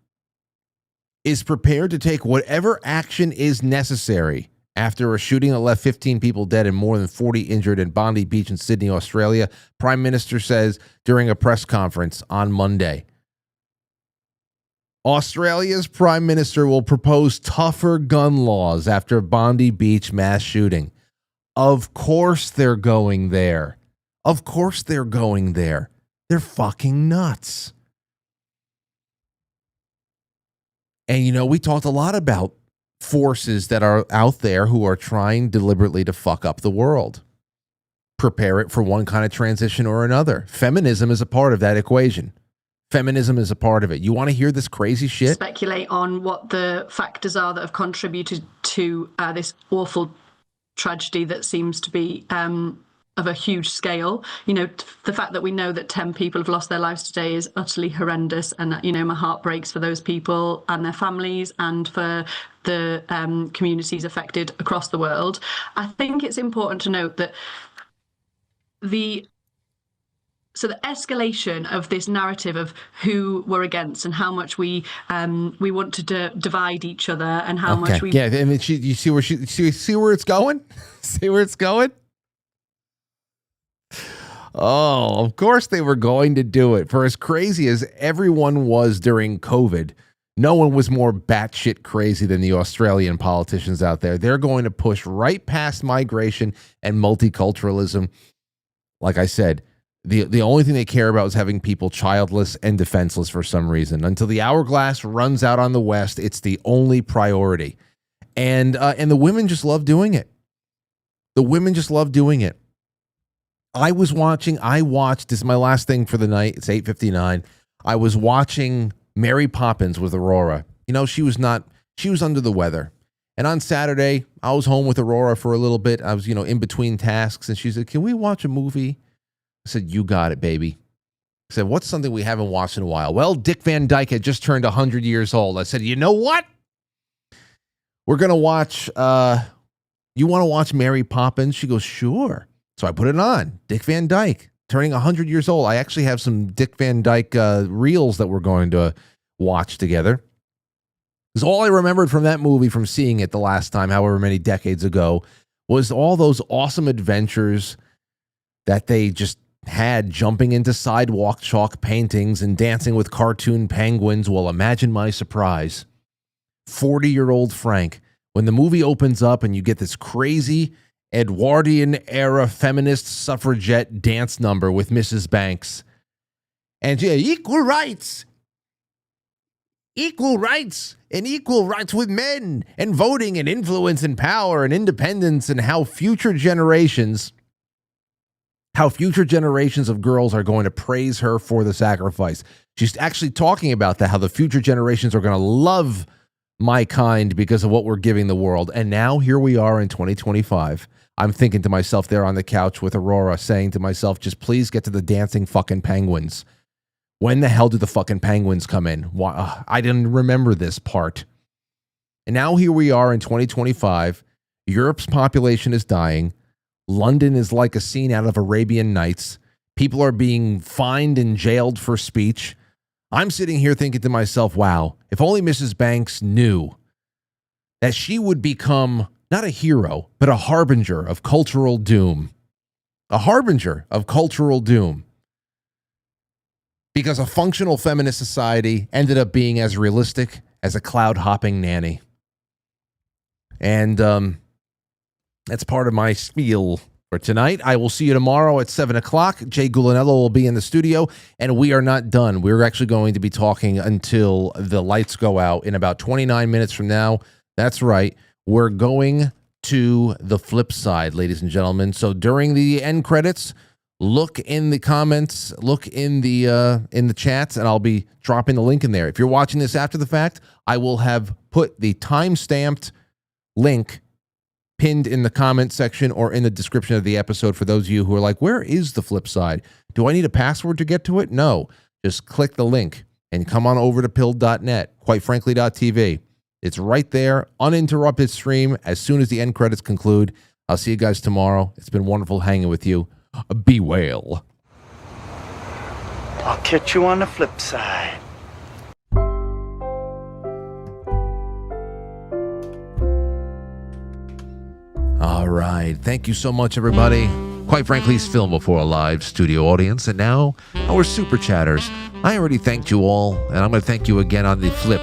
is prepared to take whatever action is necessary after a shooting that left 15 people dead and more than 40 injured in Bondi Beach in Sydney, Australia. Prime Minister says during a press conference on Monday. Australia's Prime Minister will propose tougher gun laws after Bondi Beach mass shooting. Of course they're going there. Of course they're going there. They're fucking nuts. And, we talked a lot about forces that are out there who are trying deliberately to fuck up the world. Prepare it for one kind of transition or another. Feminism is a part of that equation. Feminism is a part of it. You want to hear this crazy shit? Speculate on what the factors are that have contributed to this awful tragedy that seems to be of a huge scale. The fact that we know that 10 people have lost their lives today is utterly horrendous, and my heart breaks for those people and their families and for the communities affected across the world. I think it's important to note that the escalation of this narrative of who we're against and how much we want to divide each other and how much we... Yeah, I mean, you see where it's going? See where it's going? Oh, of course they were going to do it. For as crazy as everyone was during COVID, no one was more batshit crazy than the Australian politicians out there. They're going to push right past migration and multiculturalism. Like I said, the only thing they care about is having people childless and defenseless for some reason. Until the hourglass runs out on the West, it's the only priority. And the women just love doing it. The women just love doing it. I watched, this is my last thing for the night. It's 8:59. I was watching Mary Poppins with Aurora. She was under the weather. And on Saturday, I was home with Aurora for a little bit. I was, in between tasks. And she said, "Can we watch a movie?" I said, "You got it, baby." I said, "What's something we haven't watched in a while?" Well, Dick Van Dyke had just turned 100 years old. I said, "You know what? We're going to watch, you want to watch Mary Poppins?" She goes, "Sure." So I put it on. Dick Van Dyke, turning 100 years old. I actually have some Dick Van Dyke reels that we're going to watch together. Because all I remembered from that movie, from seeing it the last time, however many decades ago, was all those awesome adventures that they just had, jumping into sidewalk chalk paintings and dancing with cartoon penguins. Well, imagine my surprise. 40-year-old Frank, when the movie opens up and you get this crazy Edwardian-era feminist suffragette dance number with Mrs. Banks. And equal rights, and equal rights with men, and voting, and influence, and power, and independence, and how future generations of girls are going to praise her for the sacrifice. She's actually talking about that, how the future generations are going to love my kind because of what we're giving the world. And now here we are in 2025. I'm thinking to myself there on the couch with Aurora, saying to myself, just please get to the dancing fucking penguins. When the hell do the fucking penguins come in? Why, I didn't remember this part. And now here we are in 2025. Europe's population is dying. London is like a scene out of Arabian Nights. People are being fined and jailed for speech. I'm sitting here thinking to myself, wow, if only Mrs. Banks knew that she would become not a hero, but a harbinger of cultural doom. A harbinger of cultural doom. Because a functional feminist society ended up being as realistic as a cloud-hopping nanny. And that's part of my spiel for tonight. I will see you tomorrow at 7 o'clock. Jay Gulanello will be in the studio, and we are not done. We're actually going to be talking until the lights go out in about 29 minutes from now. That's right. We're going to the flip side, ladies and gentlemen. So during the end credits, look in the comments, look in the chats, and I'll be dropping the link in there. If you're watching this after the fact, I will have put the time-stamped link pinned in the comment section or in the description of the episode for those of you who are like, where is the flip side? Do I need a password to get to it? No. Just click the link and come on over to pilled.net, quitefrankly.tv. It's right there, uninterrupted stream as soon as the end credits conclude. I'll see you guys tomorrow. It's been wonderful hanging with you. Be well. I'll catch you on the flip side. All right. Thank you so much, everybody. Quite frankly, it's film before a live studio audience. And now, our super chatters. I already thanked you all, and I'm going to thank you again on the flip.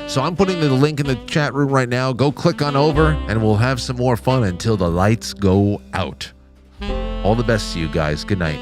So I'm putting the link in the chat room right now. Go click on over, and we'll have some more fun until the lights go out. All the best to you guys. Good night.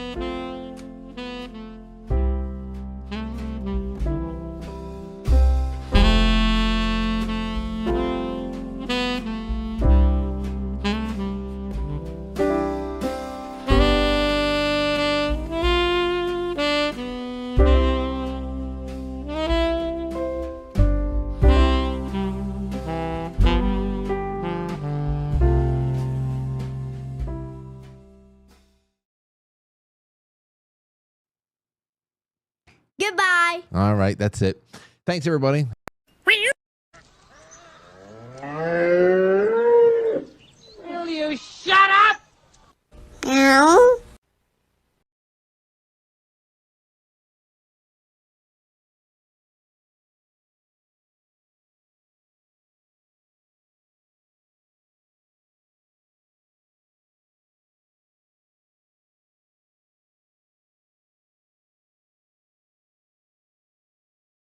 Goodbye. All right. That's it. Thanks, everybody.